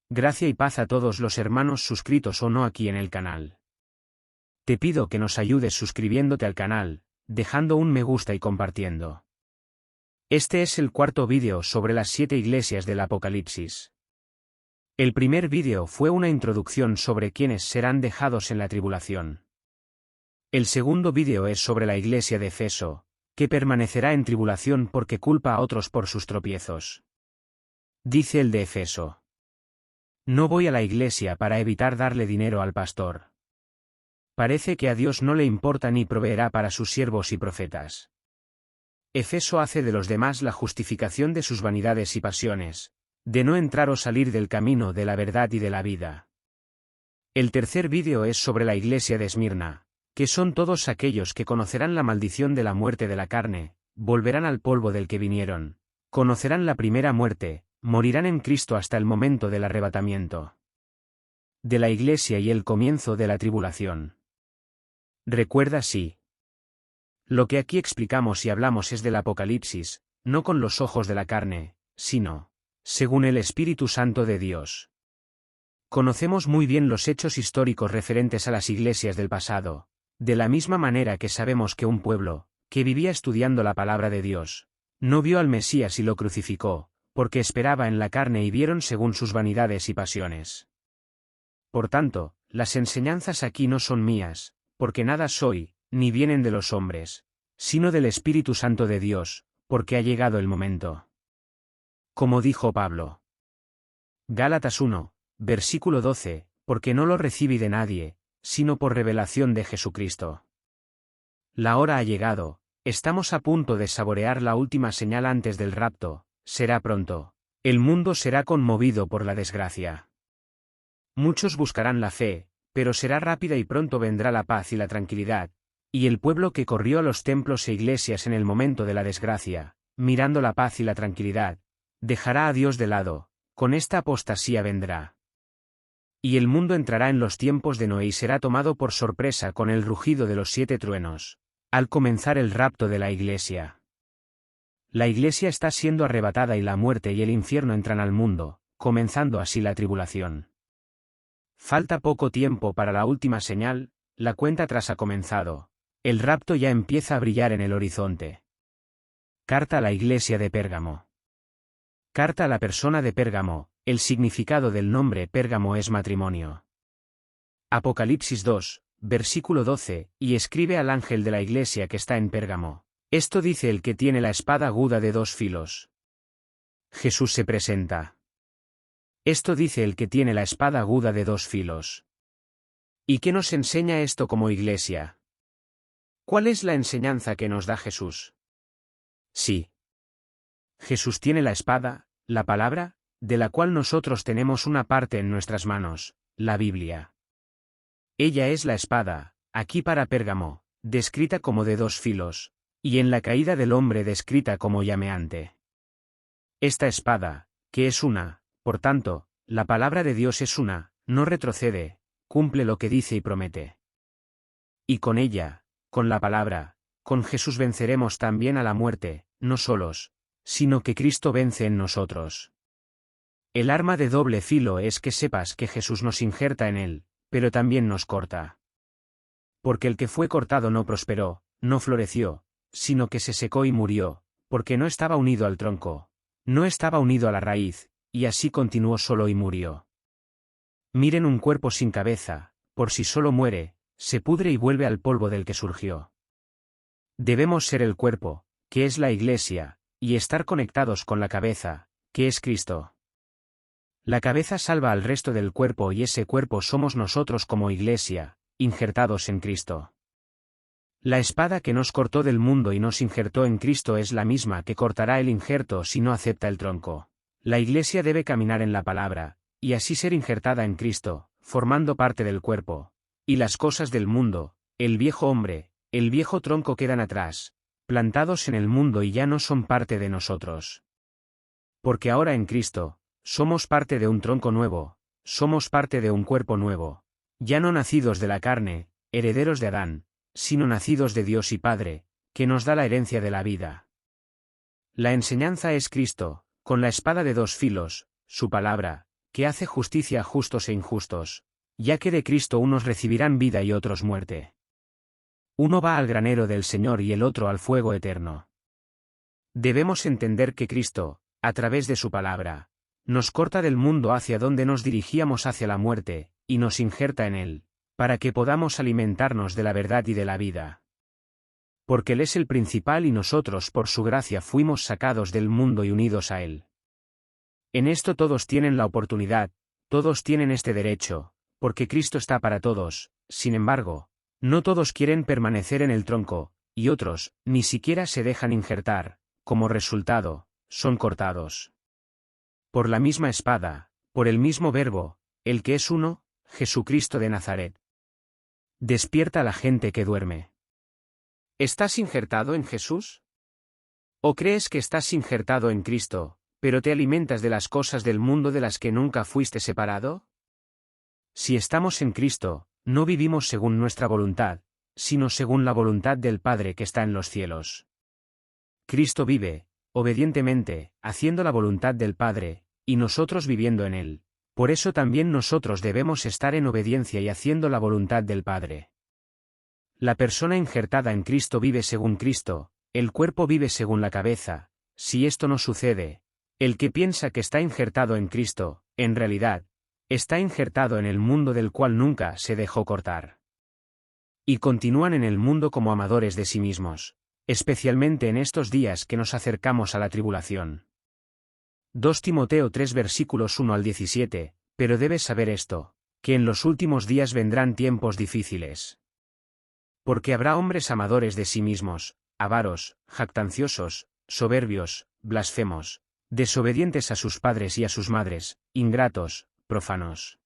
Gracia y paz a todos los hermanos suscritos o no aquí en el canal. Te pido que nos ayudes suscribiéndote al canal, dejando un me gusta y compartiendo. Este es el cuarto vídeo sobre las 7 iglesias del Apocalipsis. El primer vídeo fue una introducción sobre quienes serán dejados en la tribulación. El segundo vídeo es sobre la iglesia de Efeso, que permanecerá en tribulación porque culpa a otros por sus tropiezos. Dice el de Efeso: no voy a la iglesia para evitar darle dinero al pastor. Parece que a Dios no le importa ni proveerá para sus siervos y profetas. Efeso hace de los demás la justificación de sus vanidades y pasiones, de no entrar o salir del camino de la verdad y de la vida. El tercer vídeo es sobre la iglesia de Esmirna, que son todos aquellos que conocerán la maldición de la muerte de la carne, volverán al polvo del que vinieron, conocerán la primera muerte, morirán en Cristo hasta el momento del arrebatamiento de la iglesia y el comienzo de la tribulación. Recuerda sí. Lo que aquí explicamos y hablamos es del Apocalipsis, no con los ojos de la carne, sino según el Espíritu Santo de Dios. Conocemos muy bien los hechos históricos referentes a las iglesias del pasado, de la misma manera que sabemos que un pueblo, que vivía estudiando la palabra de Dios, no vio al Mesías y lo crucificó, porque esperaba en la carne y vieron según sus vanidades y pasiones. Por tanto, las enseñanzas aquí no son mías, porque nada soy, ni vienen de los hombres, sino del Espíritu Santo de Dios, porque ha llegado el momento. Como dijo Pablo. Gálatas 1, versículo 12, porque no lo recibí de nadie, sino por revelación de Jesucristo. La hora ha llegado, estamos a punto de saborear la última señal antes del rapto, será pronto. El mundo será conmovido por la desgracia. Muchos buscarán la fe, pero será rápida y pronto vendrá la paz y la tranquilidad, y el pueblo que corrió a los templos e iglesias en el momento de la desgracia, mirando la paz y la tranquilidad, dejará a Dios de lado, con esta apostasía vendrá. Y el mundo entrará en los tiempos de Noé y será tomado por sorpresa con el rugido de los 7 truenos, al comenzar el rapto de la iglesia. La iglesia está siendo arrebatada y la muerte y el infierno entran al mundo, comenzando así la tribulación. Falta poco tiempo para la última señal, la cuenta atrás ha comenzado, el rapto ya empieza a brillar en el horizonte. Carta a la iglesia de Pérgamo. Carta a la persona de Pérgamo, el significado del nombre Pérgamo es matrimonio. Apocalipsis 2, versículo 12, y escribe al ángel de la iglesia que está en Pérgamo. Esto dice el que tiene la espada aguda de 2 filos. Jesús se presenta. Esto dice el que tiene la espada aguda de 2 filos. ¿Y qué nos enseña esto como iglesia? ¿Cuál es la enseñanza que nos da Jesús? Sí. Jesús tiene la espada, la palabra, de la cual nosotros tenemos una parte en nuestras manos, la Biblia. Ella es la espada, aquí para Pérgamo, descrita como de 2 filos, y en la caída del hombre descrita como llameante. Esta espada, que es una, por tanto, la palabra de Dios es una, no retrocede, cumple lo que dice y promete. Y con ella, con la palabra, con Jesús venceremos también a la muerte, no solos, sino que Cristo vence en nosotros. El arma de doble filo es que sepas que Jesús nos injerta en él, pero también nos corta. Porque el que fue cortado no prosperó, no floreció, sino que se secó y murió, porque no estaba unido al tronco, no estaba unido a la raíz, y así continuó solo y murió. Miren un cuerpo sin cabeza, por si solo muere, se pudre y vuelve al polvo del que surgió. Debemos ser el cuerpo, que es la iglesia, y estar conectados con la cabeza, que es Cristo. La cabeza salva al resto del cuerpo y ese cuerpo somos nosotros como iglesia, injertados en Cristo. La espada que nos cortó del mundo y nos injertó en Cristo es la misma que cortará el injerto si no acepta el tronco. La iglesia debe caminar en la palabra, y así ser injertada en Cristo, formando parte del cuerpo. Y las cosas del mundo, el viejo hombre, el viejo tronco quedan atrás, plantados en el mundo y ya no son parte de nosotros. Porque ahora en Cristo, somos parte de un tronco nuevo, somos parte de un cuerpo nuevo, ya no nacidos de la carne, herederos de Adán, sino nacidos de Dios y Padre, que nos da la herencia de la vida. La enseñanza es Cristo, con la espada de 2 filos, su palabra, que hace justicia a justos e injustos, ya que de Cristo unos recibirán vida y otros muerte. Uno va al granero del Señor y el otro al fuego eterno. Debemos entender que Cristo, a través de su palabra, nos corta del mundo hacia donde nos dirigíamos hacia la muerte, y nos injerta en él, para que podamos alimentarnos de la verdad y de la vida. Porque Él es el principal y nosotros por su gracia fuimos sacados del mundo y unidos a Él. En esto todos tienen la oportunidad, todos tienen este derecho, porque Cristo está para todos. Sin embargo, no todos quieren permanecer en el tronco, y otros, ni siquiera se dejan injertar, como resultado, son cortados. Por la misma espada, por el mismo Verbo, el que es uno, Jesucristo de Nazaret. Despierta a la gente que duerme. ¿Estás injertado en Jesús? ¿O crees que estás injertado en Cristo, pero te alimentas de las cosas del mundo de las que nunca fuiste separado? Si estamos en Cristo, no vivimos según nuestra voluntad, sino según la voluntad del Padre que está en los cielos. Cristo vive, obedientemente, haciendo la voluntad del Padre, y nosotros viviendo en Él. Por eso también nosotros debemos estar en obediencia y haciendo la voluntad del Padre. La persona injertada en Cristo vive según Cristo, el cuerpo vive según la cabeza. Si esto no sucede, el que piensa que está injertado en Cristo, en realidad, está injertado en el mundo del cual nunca se dejó cortar. Y continúan en el mundo como amadores de sí mismos, especialmente en estos días que nos acercamos a la tribulación. 2 Timoteo 3 versículos 1 al 17, pero debes saber esto, que en los últimos días vendrán tiempos difíciles. Porque habrá hombres amadores de sí mismos, avaros, jactanciosos, soberbios, blasfemos, desobedientes a sus padres y a sus madres, ingratos, profanos.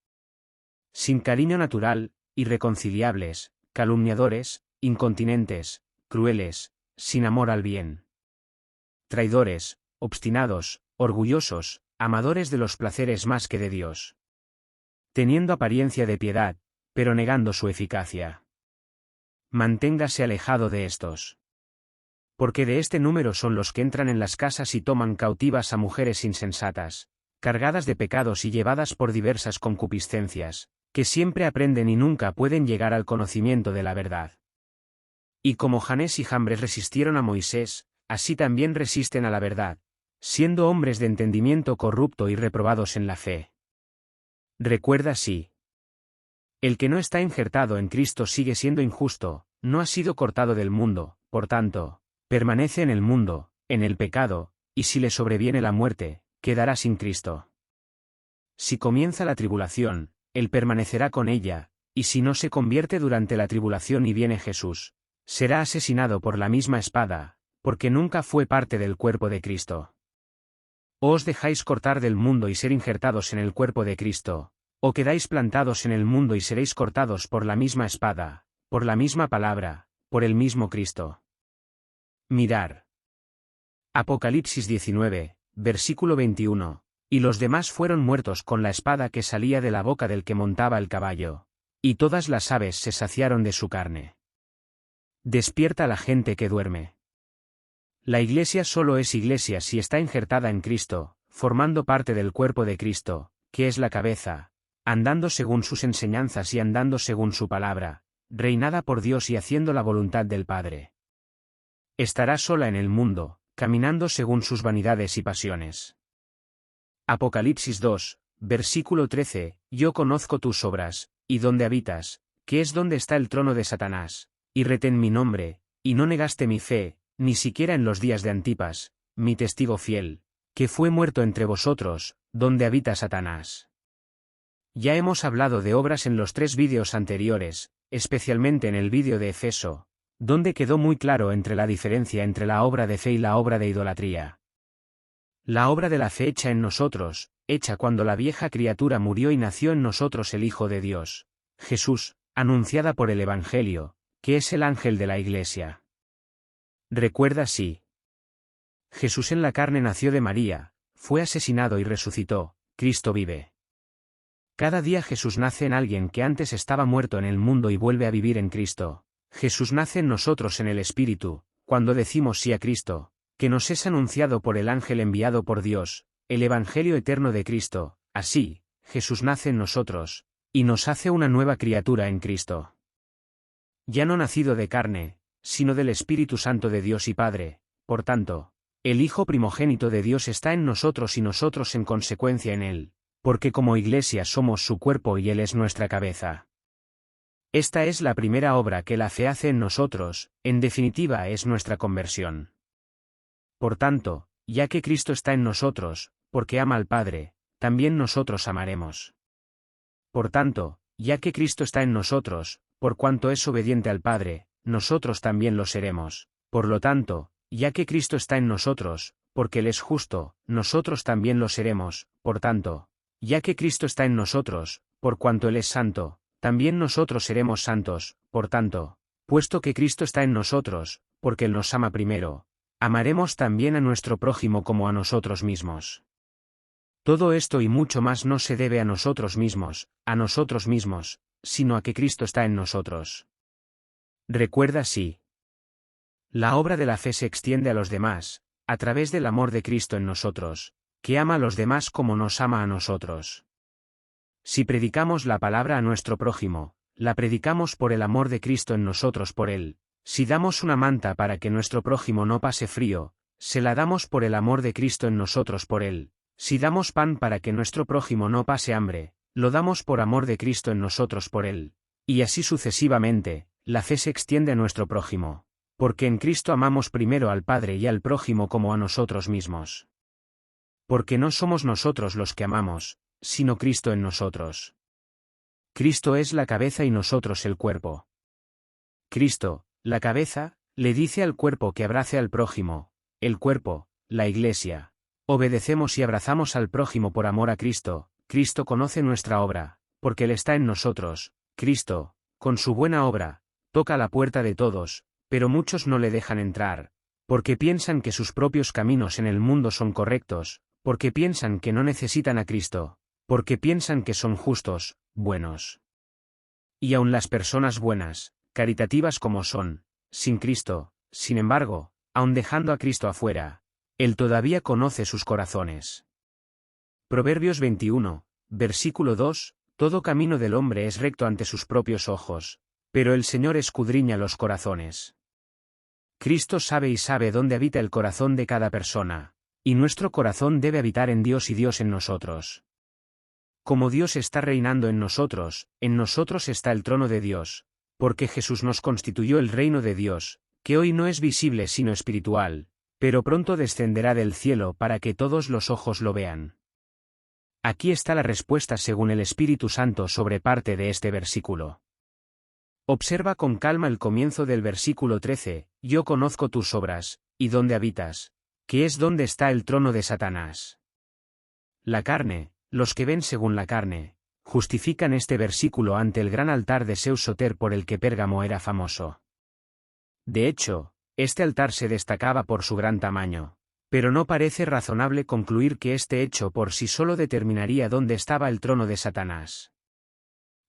Sin cariño natural, irreconciliables, calumniadores, incontinentes, crueles, sin amor al bien. Traidores, obstinados, orgullosos, amadores de los placeres más que de Dios. Teniendo apariencia de piedad, pero negando su eficacia. Manténgase alejado de estos. Porque de este número son los que entran en las casas y toman cautivas a mujeres insensatas, cargadas de pecados y llevadas por diversas concupiscencias, que siempre aprenden y nunca pueden llegar al conocimiento de la verdad. Y como Janés y Jambres resistieron a Moisés, así también resisten a la verdad, siendo hombres de entendimiento corrupto y reprobados en la fe. Recuerda sí. El que no está injertado en Cristo sigue siendo injusto, no ha sido cortado del mundo, por tanto, permanece en el mundo, en el pecado, y si le sobreviene la muerte, quedará sin Cristo. Si comienza la tribulación, Él permanecerá con ella, y si no se convierte durante la tribulación y viene Jesús, será asesinado por la misma espada, porque nunca fue parte del cuerpo de Cristo. ¿O os dejáis cortar del mundo y ser injertados en el cuerpo de Cristo? ¿O quedáis plantados en el mundo y seréis cortados por la misma espada, por la misma palabra, por el mismo Cristo? Mirar. Apocalipsis 19, versículo 21. Y los demás fueron muertos con la espada que salía de la boca del que montaba el caballo. Y todas las aves se saciaron de su carne. Despierta a la gente que duerme. La iglesia solo es iglesia si está injertada en Cristo, formando parte del cuerpo de Cristo, que es la cabeza, andando según sus enseñanzas y andando según su palabra, reinada por Dios y haciendo la voluntad del Padre. Estará sola en el mundo, caminando según sus vanidades y pasiones. Apocalipsis 2, versículo 13, Yo conozco tus obras, y donde habitas, que es donde está el trono de Satanás, y retén mi nombre, y no negaste mi fe, ni siquiera en los días de Antipas, mi testigo fiel, que fue muerto entre vosotros, donde habita Satanás. Ya hemos hablado de obras en los 3 vídeos anteriores, especialmente en el vídeo de Efeso, donde quedó muy claro entre la diferencia entre la obra de fe y la obra de idolatría. La obra de la fe hecha en nosotros, hecha cuando la vieja criatura murió y nació en nosotros el Hijo de Dios, Jesús, anunciada por el Evangelio, que es el ángel de la Iglesia. Recuerda sí. Jesús en la carne nació de María, fue asesinado y resucitó, Cristo vive. Cada día Jesús nace en alguien que antes estaba muerto en el mundo y vuelve a vivir en Cristo. Jesús nace en nosotros en el Espíritu, cuando decimos sí a Cristo, que nos es anunciado por el ángel enviado por Dios, el Evangelio eterno de Cristo. Así, Jesús nace en nosotros, y nos hace una nueva criatura en Cristo. Ya no nacido de carne, sino del Espíritu Santo de Dios y Padre, por tanto, el Hijo primogénito de Dios está en nosotros y nosotros en consecuencia en Él, porque como Iglesia somos su cuerpo y Él es nuestra cabeza. Esta es la primera obra que la fe hace en nosotros, en definitiva es nuestra conversión. Por tanto, ya que Cristo está en nosotros, porque ama al Padre, también nosotros amaremos. Por tanto, ya que Cristo está en nosotros, por cuanto es obediente al Padre, nosotros también lo seremos. Por lo tanto, ya que Cristo está en nosotros, porque Él es justo, nosotros también lo seremos. Por tanto, ya que Cristo está en nosotros, por cuanto Él es santo, también nosotros seremos santos. Por tanto, puesto que Cristo está en nosotros, porque Él nos ama primero, amaremos también a nuestro prójimo como a nosotros mismos. Todo esto y mucho más no se debe a nosotros mismos, sino a que Cristo está en nosotros. Recuerda sí. La obra de la fe se extiende a los demás, a través del amor de Cristo en nosotros, que ama a los demás como nos ama a nosotros. Si predicamos la palabra a nuestro prójimo, la predicamos por el amor de Cristo en nosotros por Él. Si damos una manta para que nuestro prójimo no pase frío, se la damos por el amor de Cristo en nosotros por Él. Si damos pan para que nuestro prójimo no pase hambre, lo damos por amor de Cristo en nosotros por Él. Y así sucesivamente, la fe se extiende a nuestro prójimo, porque en Cristo amamos primero al Padre y al prójimo como a nosotros mismos. Porque no somos nosotros los que amamos, sino Cristo en nosotros. Cristo es la cabeza y nosotros el cuerpo. Cristo, la cabeza, le dice al cuerpo que abrace al prójimo, el cuerpo, la Iglesia. Obedecemos y abrazamos al prójimo por amor a Cristo. Cristo conoce nuestra obra, porque Él está en nosotros. Cristo, con su buena obra, toca la puerta de todos, pero muchos no le dejan entrar, porque piensan que sus propios caminos en el mundo son correctos, porque piensan que no necesitan a Cristo, porque piensan que son justos, buenos. Y aun las personas buenas, caritativas como son, sin Cristo, sin embargo, aun dejando a Cristo afuera, Él todavía conoce sus corazones. Proverbios 21, versículo 2, todo camino del hombre es recto ante sus propios ojos, pero el Señor escudriña los corazones. Cristo sabe dónde habita el corazón de cada persona, y nuestro corazón debe habitar en Dios y Dios en nosotros. Como Dios está reinando en nosotros está el trono de Dios, porque Jesús nos constituyó el reino de Dios, que hoy no es visible sino espiritual, pero pronto descenderá del cielo para que todos los ojos lo vean. Aquí está la respuesta según el Espíritu Santo sobre parte de este versículo. Observa con calma el comienzo del versículo 13, yo conozco tus obras, y dónde habitas, que es donde está el trono de Satanás. La carne, los que ven según la carne, justifican este versículo ante el gran altar de Zeus Soter por el que Pérgamo era famoso. De hecho, este altar se destacaba por su gran tamaño, pero no parece razonable concluir que este hecho por sí solo determinaría dónde estaba el trono de Satanás.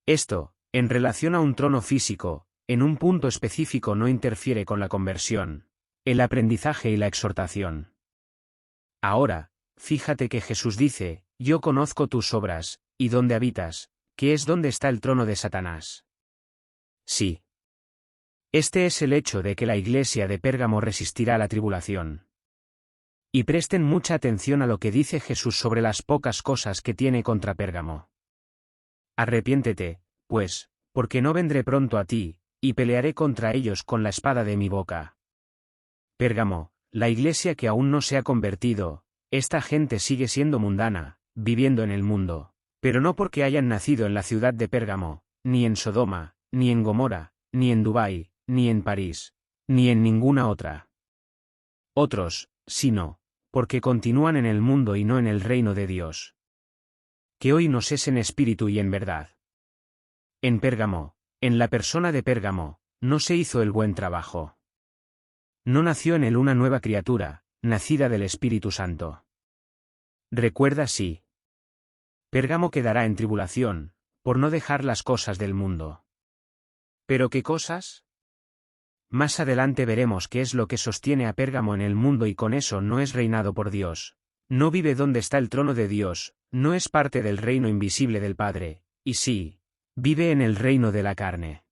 Esto, en relación a un trono físico, en un punto específico no interfiere con la conversión, el aprendizaje y la exhortación. Ahora, fíjate que Jesús dice, yo conozco tus obras, y dónde habitas, que es donde está el trono de Satanás. Sí. Este es el hecho de que la iglesia de Pérgamo resistirá a la tribulación. Y presten mucha atención a lo que dice Jesús sobre las pocas cosas que tiene contra Pérgamo. Arrepiéntete, pues, porque no vendré pronto a ti, y pelearé contra ellos con la espada de mi boca. Pérgamo, la iglesia que aún no se ha convertido, esta gente sigue siendo mundana, viviendo en el mundo, pero no porque hayan nacido en la ciudad de Pérgamo, ni en Sodoma, ni en Gomorra, ni en Dubái, ni en París, ni en ninguna otra. Otros, sino, porque continúan en el mundo y no en el reino de Dios. Que hoy nos es en espíritu y en verdad. En Pérgamo, en la persona de Pérgamo, no se hizo el buen trabajo. No nació en él una nueva criatura, nacida del Espíritu Santo. Recuerda sí. Pérgamo quedará en tribulación, por no dejar las cosas del mundo. ¿Pero qué cosas? Más adelante veremos qué es lo que sostiene a Pérgamo en el mundo y con eso no es reinado por Dios. No vive donde está el trono de Dios, no es parte del reino invisible del Padre, y sí, vive en el reino de la carne.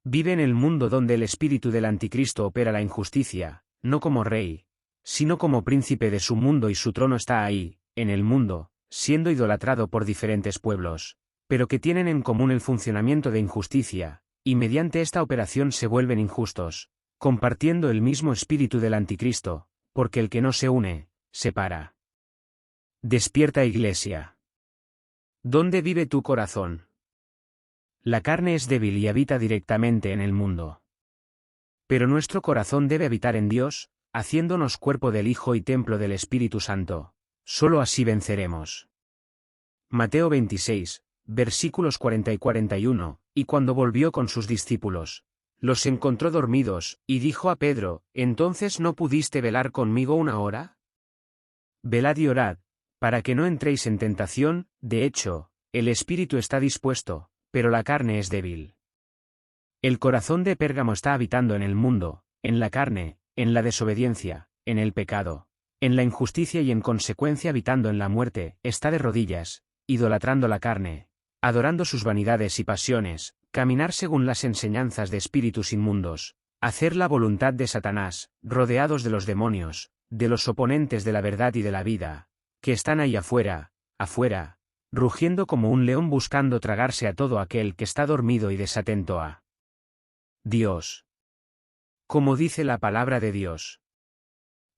Vive en el mundo donde el espíritu del anticristo opera la injusticia, no como rey, sino como príncipe de su mundo, y su trono está ahí, en el mundo, siendo idolatrado por diferentes pueblos, pero que tienen en común el funcionamiento de injusticia, y mediante esta operación se vuelven injustos, compartiendo el mismo espíritu del anticristo, porque el que no se une, separa. Despierta, Iglesia. ¿Dónde vive tu corazón? La carne es débil y habita directamente en el mundo. Pero nuestro corazón debe habitar en Dios, haciéndonos cuerpo del Hijo y templo del Espíritu Santo. Solo así venceremos. Mateo 26, versículos 40 y 41, y cuando volvió con sus discípulos, los encontró dormidos, y dijo a Pedro, ¿entonces no pudiste velar conmigo una hora? Velad y orad, para que no entréis en tentación. De hecho, el espíritu está dispuesto, pero la carne es débil. El corazón de Pérgamo está habitando en el mundo, en la carne, en la desobediencia, en el pecado, en la injusticia y en consecuencia habitando en la muerte. Está de rodillas, idolatrando la carne, adorando sus vanidades y pasiones, caminar según las enseñanzas de espíritus inmundos, hacer la voluntad de Satanás, rodeados de los demonios, de los oponentes de la verdad y de la vida, que están ahí afuera, rugiendo como un león buscando tragarse a todo aquel que está dormido y desatento a Dios. Como dice la palabra de Dios.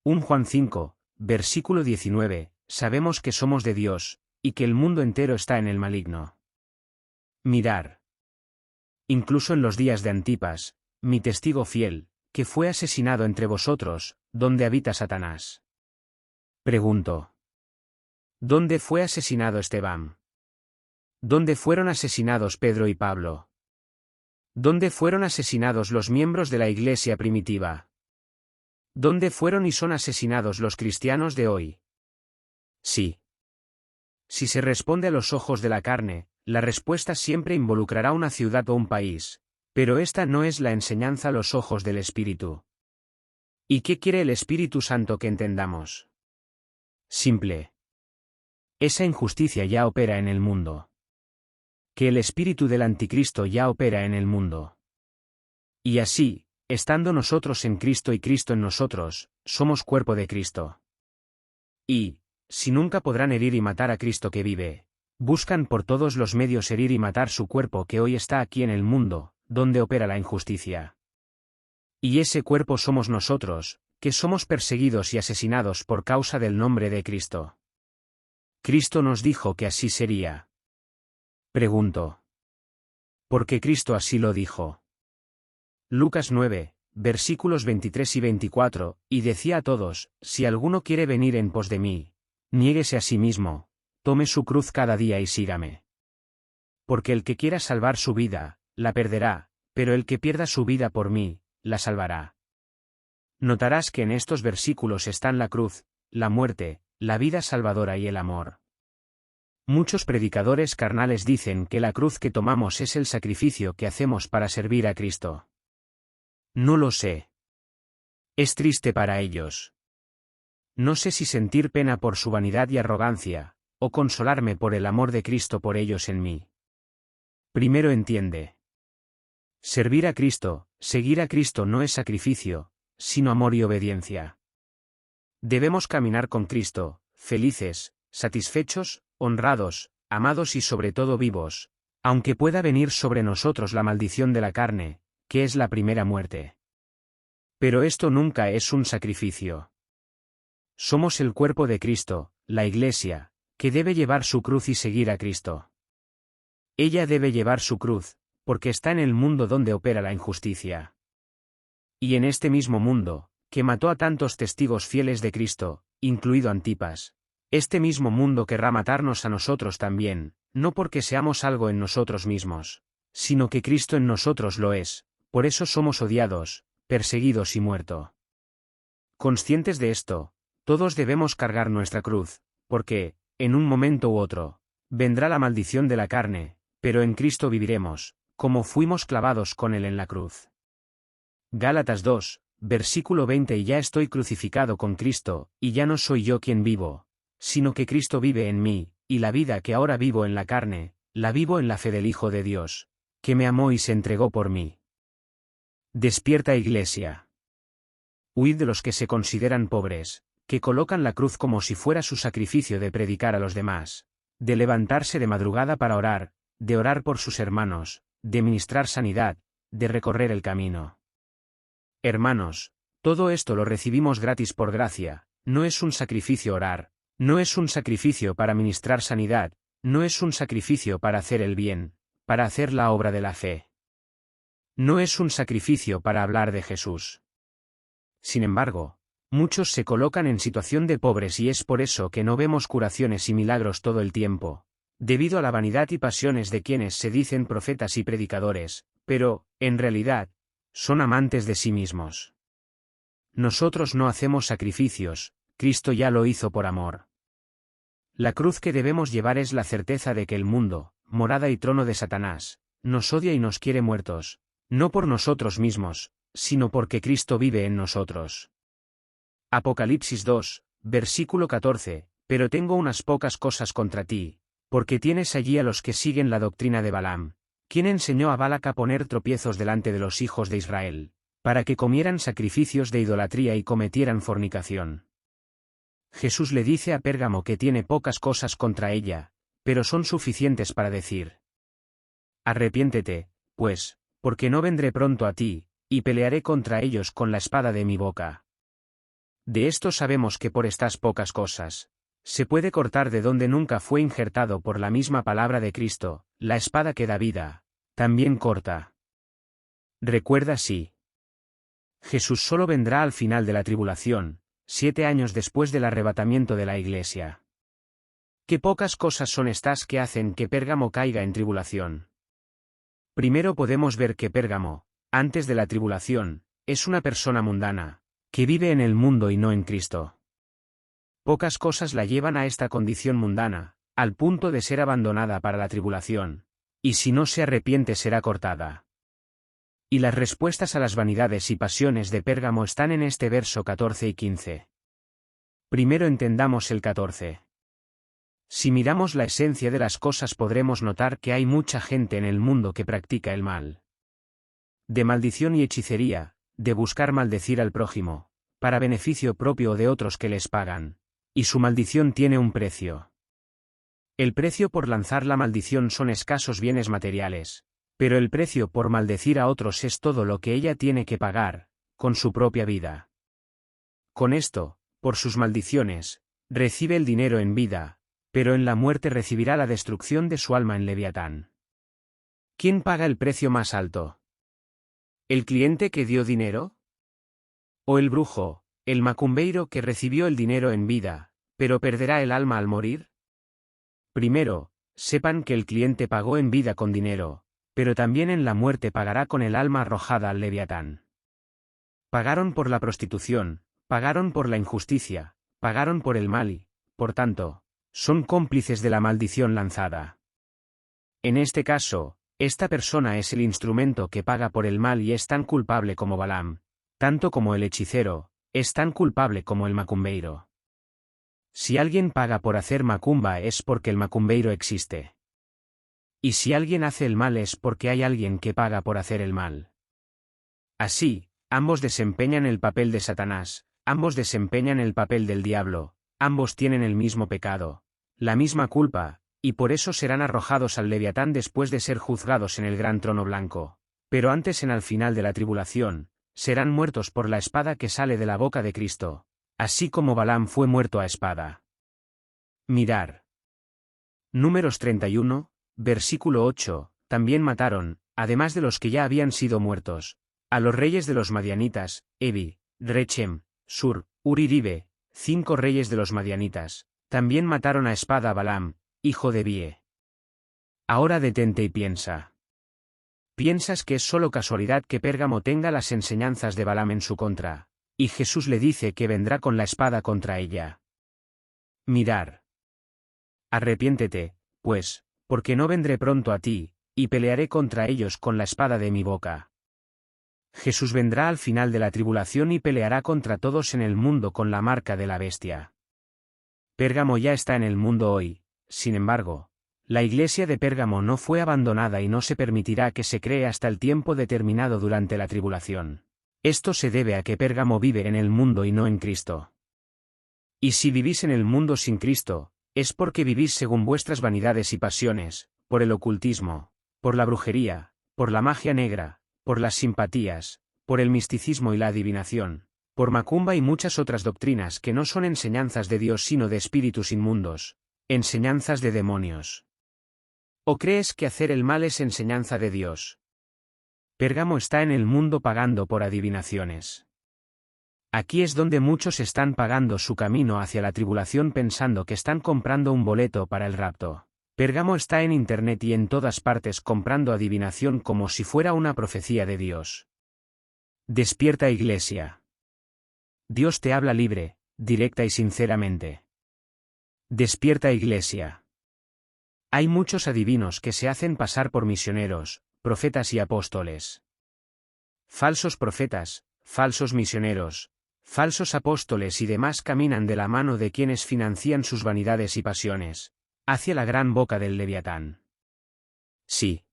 1 Juan 5, versículo 19, sabemos que somos de Dios, y que el mundo entero está en el maligno. Mirar. Incluso en los días de Antipas, mi testigo fiel, que fue asesinado entre vosotros, ¿dónde habita Satanás? Pregunto. ¿Dónde fue asesinado Esteban? ¿Dónde fueron asesinados Pedro y Pablo? ¿Dónde fueron asesinados los miembros de la Iglesia primitiva? ¿Dónde fueron y son asesinados los cristianos de hoy? Sí. Si se responde a los ojos de la carne, la respuesta siempre involucrará una ciudad o un país, pero esta no es la enseñanza a los ojos del Espíritu. ¿Y qué quiere el Espíritu Santo que entendamos? Simple. Esa injusticia ya opera en el mundo. Que el espíritu del anticristo ya opera en el mundo. Y así, estando nosotros en Cristo y Cristo en nosotros, somos cuerpo de Cristo. Y, si nunca podrán herir y matar a Cristo que vive, buscan por todos los medios herir y matar su cuerpo que hoy está aquí en el mundo, donde opera la injusticia. Y ese cuerpo somos nosotros, que somos perseguidos y asesinados por causa del nombre de Cristo. Cristo nos dijo que así sería. Pregunto. ¿Por qué Cristo así lo dijo? Lucas 9, versículos 23 y 24, y decía a todos, si alguno quiere venir en pos de mí, niéguese a sí mismo, tome su cruz cada día y sígame. Porque el que quiera salvar su vida, la perderá, pero el que pierda su vida por mí, la salvará. Notarás que en estos versículos están la cruz, la muerte, la vida salvadora y el amor. Muchos predicadores carnales dicen que la cruz que tomamos es el sacrificio que hacemos para servir a Cristo. No lo sé. Es triste para ellos. No sé si sentir pena por su vanidad y arrogancia, o consolarme por el amor de Cristo por ellos en mí. Primero entiende. Servir a Cristo, seguir a Cristo no es sacrificio, sino amor y obediencia. Debemos caminar con Cristo, felices, satisfechos, honrados, amados y sobre todo vivos, aunque pueda venir sobre nosotros la maldición de la carne, que es la primera muerte. Pero esto nunca es un sacrificio. Somos el cuerpo de Cristo, la Iglesia, que debe llevar su cruz y seguir a Cristo. Ella debe llevar su cruz, porque está en el mundo donde opera la injusticia. Y en este mismo mundo, que mató a tantos testigos fieles de Cristo, incluido Antipas, este mismo mundo querrá matarnos a nosotros también, no porque seamos algo en nosotros mismos, sino que Cristo en nosotros lo es, por eso somos odiados, perseguidos y muerto. Conscientes de esto, todos debemos cargar nuestra cruz, porque, en un momento u otro, vendrá la maldición de la carne, pero en Cristo viviremos, como fuimos clavados con Él en la cruz. Gálatas 2, versículo 20 y ya estoy crucificado con Cristo, y ya no soy yo quien vivo, sino que Cristo vive en mí, y la vida que ahora vivo en la carne, la vivo en la fe del Hijo de Dios, que me amó y se entregó por mí. Despierta, Iglesia. Huid de los que se consideran pobres, que colocan la cruz como si fuera su sacrificio de predicar a los demás, de levantarse de madrugada para orar, de orar por sus hermanos, de ministrar sanidad, de recorrer el camino. Hermanos, todo esto lo recibimos gratis por gracia, no es un sacrificio orar, no es un sacrificio para ministrar sanidad, no es un sacrificio para hacer el bien, para hacer la obra de la fe. No es un sacrificio para hablar de Jesús. Sin embargo, muchos se colocan en situación de pobres y es por eso que no vemos curaciones y milagros todo el tiempo, debido a la vanidad y pasiones de quienes se dicen profetas y predicadores, pero, en realidad, son amantes de sí mismos. Nosotros no hacemos sacrificios, Cristo ya lo hizo por amor. La cruz que debemos llevar es la certeza de que el mundo, morada y trono de Satanás, nos odia y nos quiere muertos, no por nosotros mismos, sino porque Cristo vive en nosotros. Apocalipsis 2, versículo 14, pero tengo unas pocas cosas contra ti, porque tienes allí a los que siguen la doctrina de Balaam, quien enseñó a Balac a poner tropiezos delante de los hijos de Israel, para que comieran sacrificios de idolatría y cometieran fornicación. Jesús le dice a Pérgamo que tiene pocas cosas contra ella, pero son suficientes para decir: arrepiéntete, pues, porque no vendré pronto a ti, y pelearé contra ellos con la espada de mi boca. De esto sabemos que por estas pocas cosas, se puede cortar de donde nunca fue injertado por la misma palabra de Cristo, la espada que da vida, también corta. Recuerda sí. Jesús solo vendrá al final de la tribulación, 7 años después del arrebatamiento de la Iglesia. Qué pocas cosas son estas que hacen que Pérgamo caiga en tribulación. Primero podemos ver que Pérgamo, antes de la tribulación, es una persona mundana, que vive en el mundo y no en Cristo. Pocas cosas la llevan a esta condición mundana, al punto de ser abandonada para la tribulación, y si no se arrepiente será cortada. Y las respuestas a las vanidades y pasiones de Pérgamo están en este verso 14 y 15. Primero entendamos el 14. Si miramos la esencia de las cosas podremos notar que hay mucha gente en el mundo que practica el mal. De maldición y hechicería, de buscar maldecir al prójimo, para beneficio propio o de otros que les pagan, y su maldición tiene un precio. El precio por lanzar la maldición son escasos bienes materiales, pero el precio por maldecir a otros es todo lo que ella tiene que pagar, con su propia vida. Con esto, por sus maldiciones, recibe el dinero en vida, pero en la muerte recibirá la destrucción de su alma en Leviatán. ¿Quién paga el precio más alto? ¿El cliente que dio dinero? ¿O el brujo, el macumbeiro que recibió el dinero en vida, pero perderá el alma al morir? Primero, sepan que el cliente pagó en vida con dinero, pero también en la muerte pagará con el alma arrojada al Leviatán. Pagaron por la prostitución, pagaron por la injusticia, pagaron por el mal y, por tanto, son cómplices de la maldición lanzada. En este caso, esta persona es el instrumento que paga por el mal y es tan culpable como Balaam, tanto como el hechicero, es tan culpable como el macumbeiro. Si alguien paga por hacer macumba es porque el macumbeiro existe. Y si alguien hace el mal es porque hay alguien que paga por hacer el mal. Así, ambos desempeñan el papel de Satanás, ambos desempeñan el papel del diablo, ambos tienen el mismo pecado, la misma culpa, y por eso serán arrojados al Leviatán después de ser juzgados en el gran trono blanco, pero antes al final de la tribulación, serán muertos por la espada que sale de la boca de Cristo, así como Balaam fue muerto a espada. Mirar. Números 31, versículo 8, también mataron, además de los que ya habían sido muertos, a los reyes de los madianitas, Evi, Rechem, Sur, Ur y Ribe, 5 reyes de los madianitas, también mataron a espada a Balaam, hijo de Bie. Ahora detente y piensa. ¿Piensas que es solo casualidad que Pérgamo tenga las enseñanzas de Balaam en su contra, y Jesús le dice que vendrá con la espada contra ella? Mirar. Arrepiéntete, pues, porque no vendré pronto a ti, y pelearé contra ellos con la espada de mi boca. Jesús vendrá al final de la tribulación y peleará contra todos en el mundo con la marca de la bestia. Pérgamo ya está en el mundo hoy, sin embargo, la iglesia de Pérgamo no fue abandonada y no se permitirá que se cree hasta el tiempo determinado durante la tribulación. Esto se debe a que Pérgamo vive en el mundo y no en Cristo. Y si vivís en el mundo sin Cristo, es porque vivís según vuestras vanidades y pasiones, por el ocultismo, por la brujería, por la magia negra, por las simpatías, por el misticismo y la adivinación, por macumba y muchas otras doctrinas que no son enseñanzas de Dios sino de espíritus inmundos, enseñanzas de demonios. ¿O crees que hacer el mal es enseñanza de Dios? Pérgamo está en el mundo pagando por adivinaciones. Aquí es donde muchos están pagando su camino hacia la tribulación pensando que están comprando un boleto para el rapto. Pérgamo está en Internet y en todas partes comprando adivinación como si fuera una profecía de Dios. Despierta, iglesia. Dios te habla libre, directa y sinceramente. Despierta, iglesia. Hay muchos adivinos que se hacen pasar por misioneros, profetas y apóstoles. Falsos profetas, falsos misioneros, falsos apóstoles y demás caminan de la mano de quienes financian sus vanidades y pasiones, hacia la gran boca del Leviatán. Sí.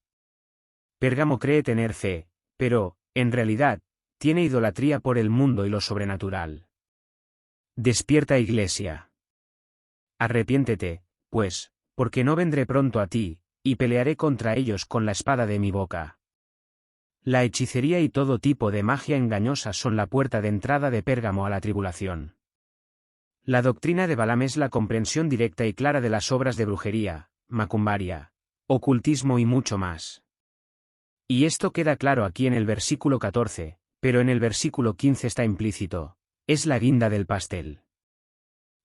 Pérgamo cree tener fe, pero, en realidad, tiene idolatría por el mundo y lo sobrenatural. Despierta, iglesia. Arrepiéntete, pues, porque no vendré pronto a ti, y pelearé contra ellos con la espada de mi boca. La hechicería y todo tipo de magia engañosa son la puerta de entrada de Pérgamo a la tribulación. La doctrina de Balaam es la comprensión directa y clara de las obras de brujería, macumbaria, ocultismo y mucho más. Y esto queda claro aquí en el versículo 14, pero en el versículo 15 está implícito, es la guinda del pastel.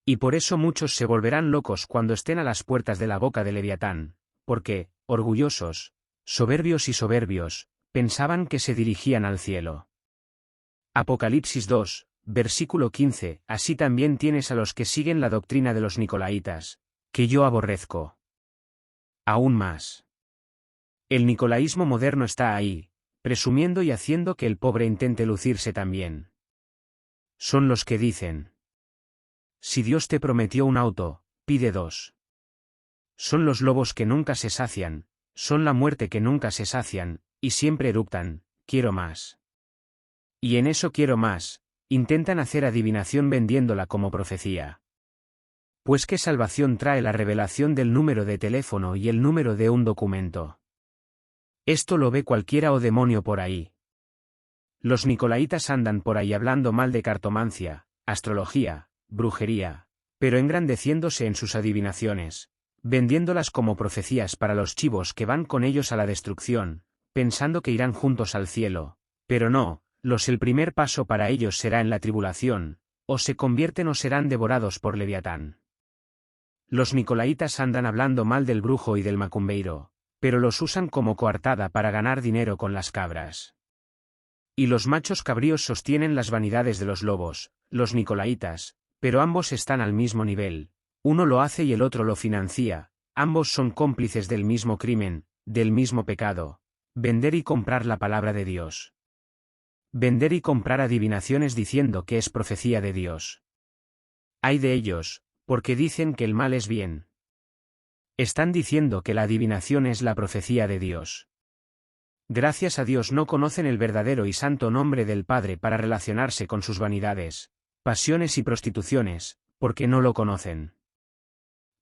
Y por eso muchos se volverán locos cuando estén a las puertas de la boca de Leviatán, porque, orgullosos, soberbios, pensaban que se dirigían al cielo. Apocalipsis 2, versículo 15, así también tienes a los que siguen la doctrina de los Nicolaitas, que yo aborrezco. Aún más. El nicolaísmo moderno está ahí, presumiendo y haciendo que el pobre intente lucirse también. Son los que dicen: si Dios te prometió un auto, pide dos. Son los lobos que nunca se sacian, son la muerte que nunca se sacian, y siempre eructan, quiero más. Y en eso quiero más, intentan hacer adivinación vendiéndola como profecía. Pues ¿qué salvación trae la revelación del número de teléfono y el número de un documento? Esto lo ve cualquiera o demonio por ahí. Los nicolaitas andan por ahí hablando mal de cartomancia, astrología, brujería, pero engrandeciéndose en sus adivinaciones, vendiéndolas como profecías para los chivos que van con ellos a la destrucción, pensando que irán juntos al cielo, pero no, el primer paso para ellos será en la tribulación, o se convierten o serán devorados por Leviatán. Los nicolaitas andan hablando mal del brujo y del macumbeiro, pero los usan como coartada para ganar dinero con las cabras. Y los machos cabríos sostienen las vanidades de los lobos, los nicolaitas, pero ambos están al mismo nivel, uno lo hace y el otro lo financia, ambos son cómplices del mismo crimen, del mismo pecado: vender y comprar la palabra de Dios. Vender y comprar adivinaciones diciendo que es profecía de Dios. Ay de ellos, porque dicen que el mal es bien. Están diciendo que la adivinación es la profecía de Dios. Gracias a Dios no conocen el verdadero y santo nombre del Padre para relacionarse con sus vanidades, pasiones y prostituciones, porque no lo conocen.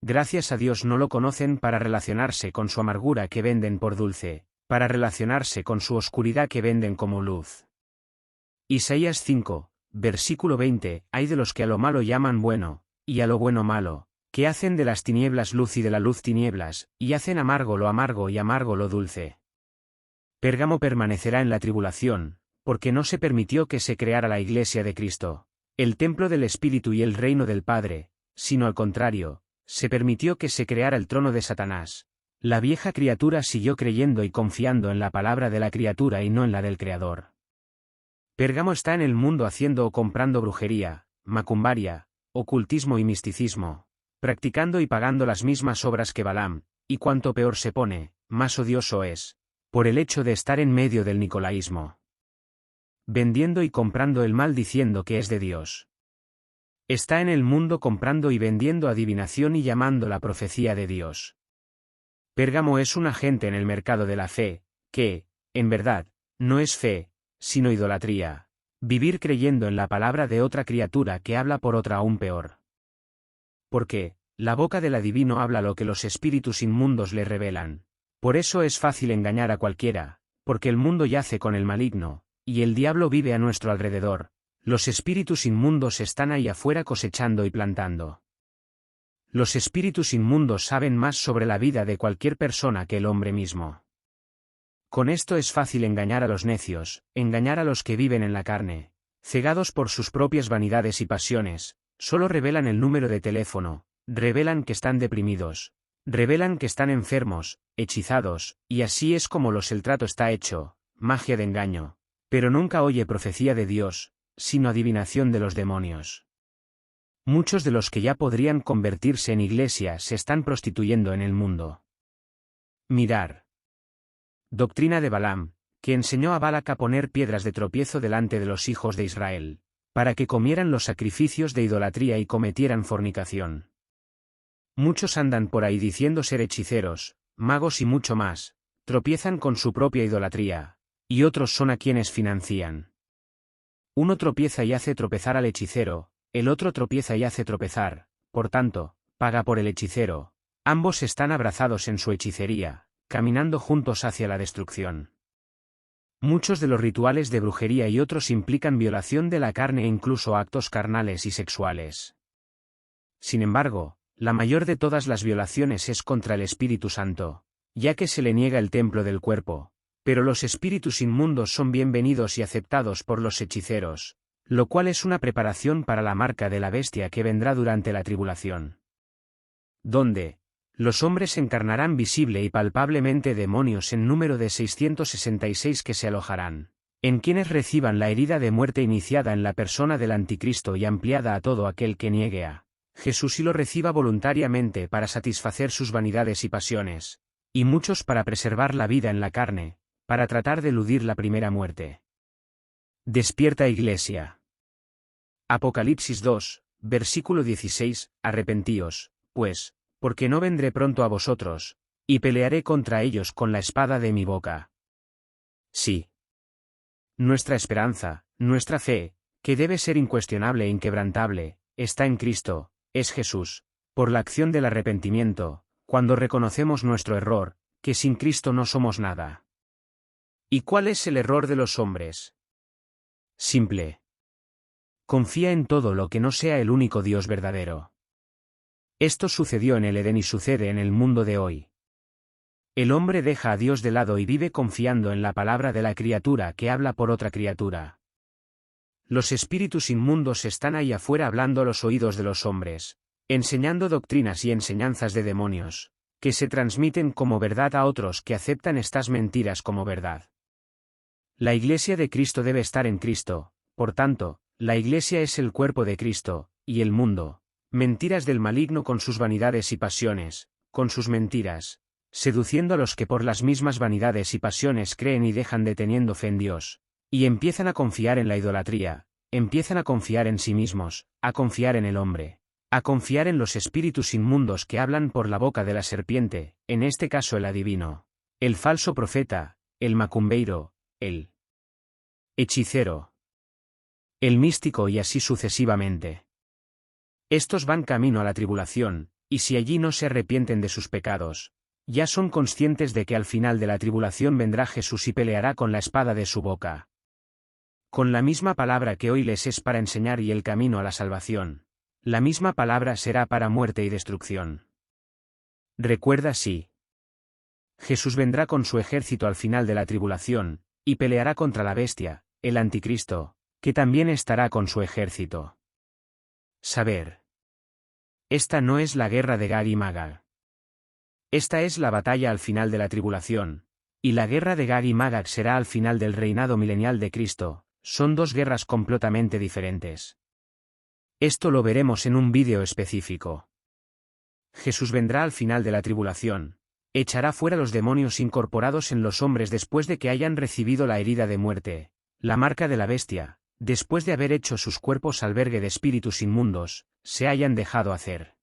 Gracias a Dios no lo conocen para relacionarse con su amargura que venden por dulce, para relacionarse con su oscuridad que venden como luz. Isaías 5, versículo 20, hay de los que a lo malo llaman bueno, y a lo bueno malo, que hacen de las tinieblas luz y de la luz tinieblas, y hacen amargo lo amargo y amargo lo dulce. Pérgamo permanecerá en la tribulación, porque no se permitió que se creara la iglesia de Cristo, el templo del Espíritu y el reino del Padre, sino al contrario, se permitió que se creara el trono de Satanás. La vieja criatura siguió creyendo y confiando en la palabra de la criatura y no en la del Creador. Pérgamo está en el mundo haciendo o comprando brujería, macumbaria, ocultismo y misticismo, practicando y pagando las mismas obras que Balaam, y cuanto peor se pone, más odioso es, por el hecho de estar en medio del nicolaísmo. Vendiendo y comprando el mal diciendo que es de Dios. Está en el mundo comprando y vendiendo adivinación y llamando la profecía de Dios. Pérgamo es un agente en el mercado de la fe, que, en verdad, no es fe, sino idolatría. Vivir creyendo en la palabra de otra criatura que habla por otra aún peor. Porque, la boca del adivino habla lo que los espíritus inmundos le revelan. Por eso es fácil engañar a cualquiera, porque el mundo yace con el maligno, y el diablo vive a nuestro alrededor. Los espíritus inmundos están ahí afuera cosechando y plantando. Los espíritus inmundos saben más sobre la vida de cualquier persona que el hombre mismo. Con esto es fácil engañar a los necios, engañar a los que viven en la carne, cegados por sus propias vanidades y pasiones, solo revelan el número de teléfono, revelan que están deprimidos, revelan que están enfermos, hechizados, y así es como el trato está hecho, magia de engaño, pero nunca oye profecía de Dios, sino adivinación de los demonios. Muchos de los que ya podrían convertirse en iglesia se están prostituyendo en el mundo. Mirar. Doctrina de Balaam, que enseñó a Balac a poner piedras de tropiezo delante de los hijos de Israel, para que comieran los sacrificios de idolatría y cometieran fornicación. Muchos andan por ahí diciendo ser hechiceros, magos y mucho más, tropiezan con su propia idolatría, y otros son a quienes financian. Uno tropieza y hace tropezar al hechicero, el otro tropieza y hace tropezar, por tanto, paga por el hechicero. Ambos están abrazados en su hechicería, caminando juntos hacia la destrucción. Muchos de los rituales de brujería y otros implican violación de la carne e incluso actos carnales y sexuales. Sin embargo, la mayor de todas las violaciones es contra el Espíritu Santo, ya que se le niega el templo del cuerpo, pero los espíritus inmundos son bienvenidos y aceptados por los hechiceros, lo cual es una preparación para la marca de la bestia que vendrá durante la tribulación. Donde los hombres encarnarán visible y palpablemente demonios en número de 666 que se alojarán, en quienes reciban la herida de muerte iniciada en la persona del anticristo y ampliada a todo aquel que niegue a Jesús y lo reciba voluntariamente para satisfacer sus vanidades y pasiones, y muchos para preservar la vida en la carne, para tratar de eludir la primera muerte. Despierta Iglesia. Apocalipsis 2, versículo 16, arrepentíos, pues, porque no vendré pronto a vosotros, y pelearé contra ellos con la espada de mi boca. Sí. Nuestra esperanza, nuestra fe, que debe ser incuestionable e inquebrantable, está en Cristo, es Jesús, por la acción del arrepentimiento, cuando reconocemos nuestro error, que sin Cristo no somos nada. ¿Y cuál es el error de los hombres? Simple. Confía en todo lo que no sea el único Dios verdadero. Esto sucedió en el Edén y sucede en el mundo de hoy. El hombre deja a Dios de lado y vive confiando en la palabra de la criatura que habla por otra criatura. Los espíritus inmundos están ahí afuera hablando a los oídos de los hombres, enseñando doctrinas y enseñanzas de demonios, que se transmiten como verdad a otros que aceptan estas mentiras como verdad. La Iglesia de Cristo debe estar en Cristo, por tanto, la Iglesia es el cuerpo de Cristo, y el mundo, mentiras del maligno con sus vanidades y pasiones, con sus mentiras, seduciendo a los que por las mismas vanidades y pasiones creen y dejan de teniendo fe en Dios, y empiezan a confiar en la idolatría, empiezan a confiar en sí mismos, a confiar en el hombre, a confiar en los espíritus inmundos que hablan por la boca de la serpiente, en este caso el adivino, el falso profeta, el macumbeiro, el hechicero, el místico y así sucesivamente. Estos van camino a la tribulación, y si allí no se arrepienten de sus pecados, ya son conscientes de que al final de la tribulación vendrá Jesús y peleará con la espada de su boca. Con la misma palabra que hoy les es para enseñar y el camino a la salvación, la misma palabra será para muerte y destrucción. Recuerda sí. Jesús vendrá con su ejército al final de la tribulación, y peleará contra la bestia, el anticristo, que también estará con su ejército. Saber. Esta no es la guerra de Gag y Magog. Esta es la batalla al final de la tribulación, y la guerra de Gag y Magog será al final del reinado milenial de Cristo, son dos guerras completamente diferentes. Esto lo veremos en un vídeo específico. Jesús vendrá al final de la tribulación, echará fuera los demonios incorporados en los hombres después de que hayan recibido la herida de muerte, la marca de la bestia, después de haber hecho sus cuerpos albergue de espíritus inmundos, se hayan dejado hacer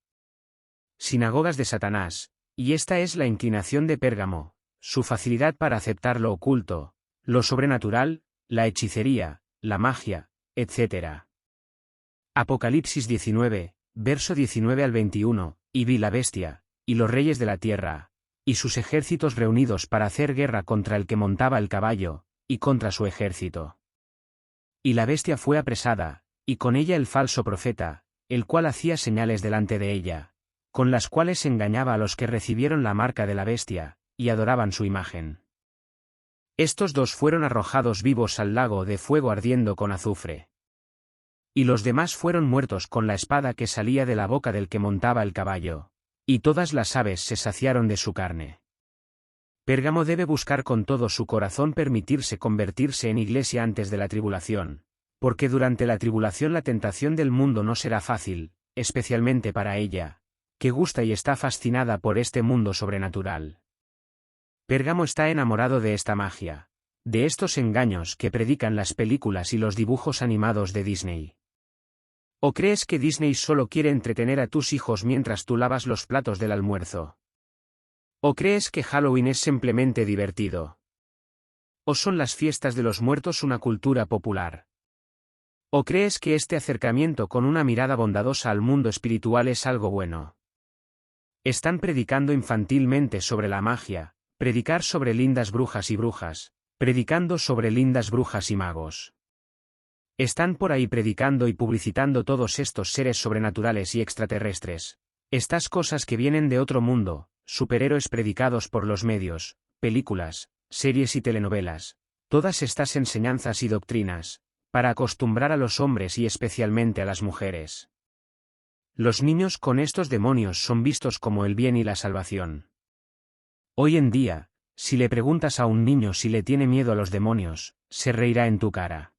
sinagogas de Satanás, y esta es la inclinación de Pérgamo, su facilidad para aceptar lo oculto, lo sobrenatural, la hechicería, la magia, etc. Apocalipsis 19, verso 19 al 21, y vi la bestia, y los reyes de la tierra, y sus ejércitos reunidos para hacer guerra contra el que montaba el caballo, y contra su ejército. Y la bestia fue apresada, y con ella el falso profeta, el cual hacía señales delante de ella, con las cuales engañaba a los que recibieron la marca de la bestia, y adoraban su imagen. Estos dos fueron arrojados vivos al lago de fuego ardiendo con azufre. Y los demás fueron muertos con la espada que salía de la boca del que montaba el caballo, y todas las aves se saciaron de su carne. Pérgamo debe buscar con todo su corazón permitirse convertirse en iglesia antes de la tribulación, porque durante la tribulación la tentación del mundo no será fácil, especialmente para ella, que gusta y está fascinada por este mundo sobrenatural. Pérgamo está enamorado de esta magia, de estos engaños que predican las películas y los dibujos animados de Disney. ¿O crees que Disney solo quiere entretener a tus hijos mientras tú lavas los platos del almuerzo? ¿O crees que Halloween es simplemente divertido? ¿O son las fiestas de los muertos una cultura popular? ¿O crees que este acercamiento con una mirada bondadosa al mundo espiritual es algo bueno? Están predicando infantilmente sobre la magia, predicar sobre lindas brujas y brujas, predicando sobre lindas brujas y magos. Están por ahí predicando y publicitando todos estos seres sobrenaturales y extraterrestres, estas cosas que vienen de otro mundo, superhéroes predicados por los medios, películas, series y telenovelas, todas estas enseñanzas y doctrinas, para acostumbrar a los hombres y especialmente a las mujeres. Los niños con estos demonios son vistos como el bien y la salvación. Hoy en día, si le preguntas a un niño si le tiene miedo a los demonios, se reirá en tu cara.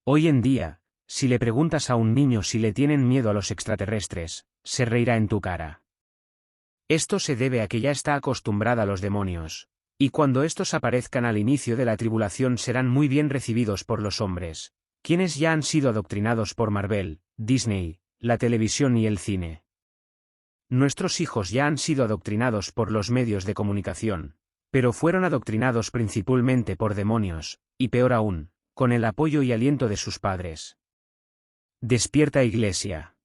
Hoy en día, si le preguntas a un niño si le tienen miedo a los extraterrestres, se reirá en tu cara. Esto se debe a que ya está acostumbrada a los demonios, y cuando estos aparezcan al inicio de la tribulación serán muy bien recibidos por los hombres, quienes ya han sido adoctrinados por Marvel, Disney, la televisión y el cine. Nuestros hijos ya han sido adoctrinados por los medios de comunicación, pero fueron adoctrinados principalmente por demonios, y peor aún, con el apoyo y aliento de sus padres. Despierta, Iglesia.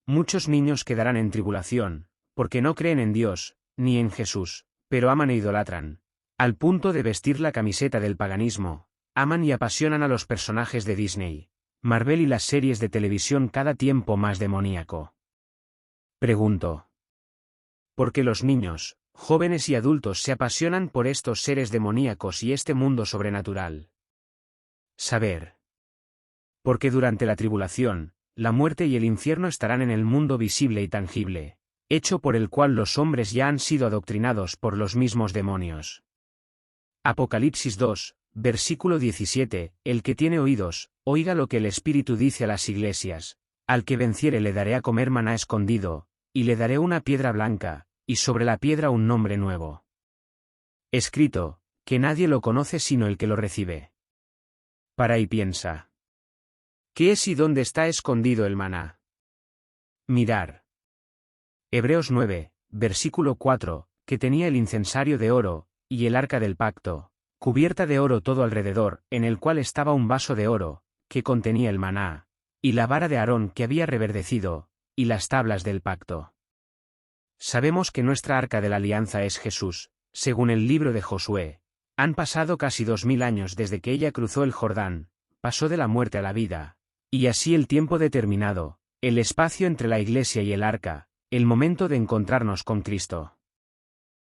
Muchos niños quedarán en tribulación, porque no creen en Dios, ni en Jesús, pero aman e idolatran, al punto de vestir la camiseta del paganismo, aman y apasionan a los personajes de Disney, Marvel y las series de televisión cada tiempo más demoníaco. Pregunto. ¿Por qué los niños, jóvenes y adultos se apasionan por estos seres demoníacos y este mundo sobrenatural? Saber. Porque durante la tribulación, la muerte y el infierno estarán en el mundo visible y tangible, hecho por el cual los hombres ya han sido adoctrinados por los mismos demonios. Apocalipsis 2, versículo 17, el que tiene oídos, oiga lo que el Espíritu dice a las iglesias, al que venciere le daré a comer maná escondido, y le daré una piedra blanca, y sobre la piedra un nombre nuevo. Escrito, que nadie lo conoce sino el que lo recibe. Para y piensa. ¿Qué es y dónde está escondido el maná? Mirar. Hebreos 9, versículo 4, que tenía el incensario de oro, y el arca del pacto, cubierta de oro todo alrededor, en el cual estaba un vaso de oro, que contenía el maná, y la vara de Aarón que había reverdecido, y las tablas del pacto. Sabemos que nuestra arca de la alianza es Jesús, según el libro de Josué. Han pasado casi 2000 años desde que ella cruzó el Jordán, pasó de la muerte a la vida, y así el tiempo determinado, el espacio entre la iglesia y el arca, el momento de encontrarnos con Cristo.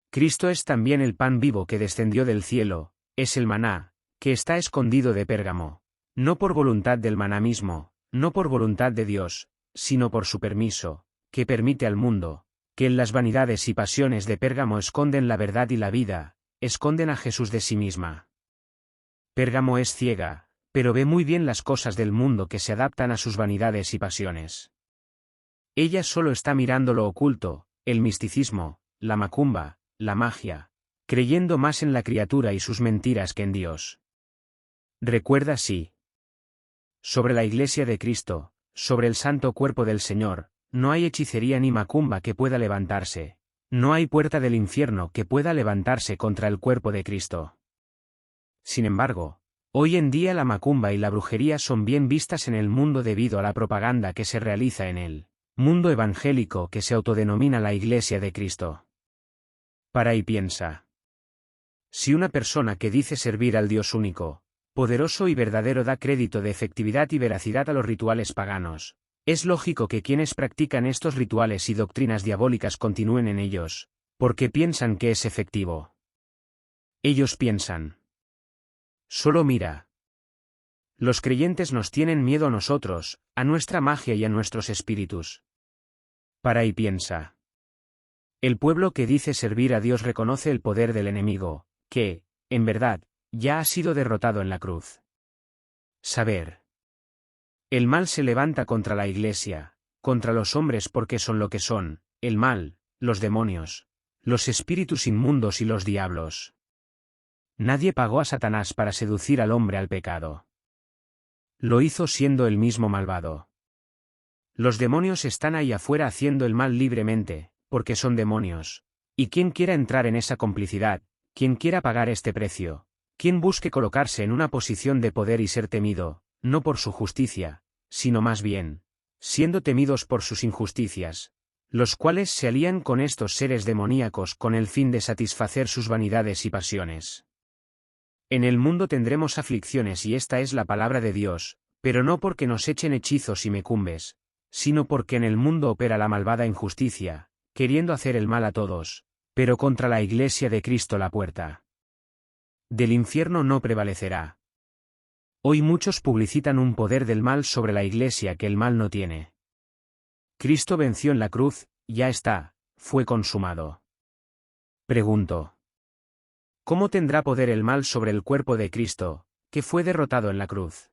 Cristo es también el pan vivo que descendió del cielo, es el maná, que está escondido de Pérgamo, no por voluntad del maná mismo, no por voluntad de Dios, sino por su permiso, que permite al mundo, que en las vanidades y pasiones de Pérgamo esconden la verdad y la vida, esconden a Jesús de sí misma. Pérgamo es ciega, pero ve muy bien las cosas del mundo que se adaptan a sus vanidades y pasiones. Ella solo está mirando lo oculto, el misticismo, la macumba, la magia, creyendo más en la criatura y sus mentiras que en Dios. Recuerda sí. Sobre la Iglesia de Cristo, sobre el santo cuerpo del Señor, no hay hechicería ni macumba que pueda levantarse. No hay puerta del infierno que pueda levantarse contra el cuerpo de Cristo. Sin embargo, hoy en día la macumba y la brujería son bien vistas en el mundo debido a la propaganda que se realiza en el mundo evangélico que se autodenomina la Iglesia de Cristo. Para y piensa. Si una persona que dice servir al Dios único, poderoso y verdadero da crédito de efectividad y veracidad a los rituales paganos, es lógico que quienes practican estos rituales y doctrinas diabólicas continúen en ellos, porque piensan que es efectivo. Ellos piensan. Solo mira. Los creyentes nos tienen miedo a nosotros, a nuestra magia y a nuestros espíritus. Para y piensa. El pueblo que dice servir a Dios reconoce el poder del enemigo, que, en verdad, ya ha sido derrotado en la cruz. Saber. El mal se levanta contra la Iglesia, contra los hombres porque son lo que son, el mal, los demonios, los espíritus inmundos y los diablos. Nadie pagó a Satanás para seducir al hombre al pecado. Lo hizo siendo el mismo malvado. Los demonios están ahí afuera haciendo el mal libremente, porque son demonios. Y quien quiera entrar en esa complicidad, quien quiera pagar este precio, quien busque colocarse en una posición de poder y ser temido, no por su justicia, sino más bien, siendo temidos por sus injusticias, los cuales se alían con estos seres demoníacos con el fin de satisfacer sus vanidades y pasiones. En el mundo tendremos aflicciones y esta es la palabra de Dios, pero no porque nos echen hechizos y mecumbes, sino porque en el mundo opera la malvada injusticia, queriendo hacer el mal a todos, pero contra la Iglesia de Cristo la puerta del infierno no prevalecerá. Hoy muchos publicitan un poder del mal sobre la Iglesia que el mal no tiene. Cristo venció en la cruz, ya está, fue consumado. Pregunto. ¿Cómo tendrá poder el mal sobre el cuerpo de Cristo, que fue derrotado en la cruz?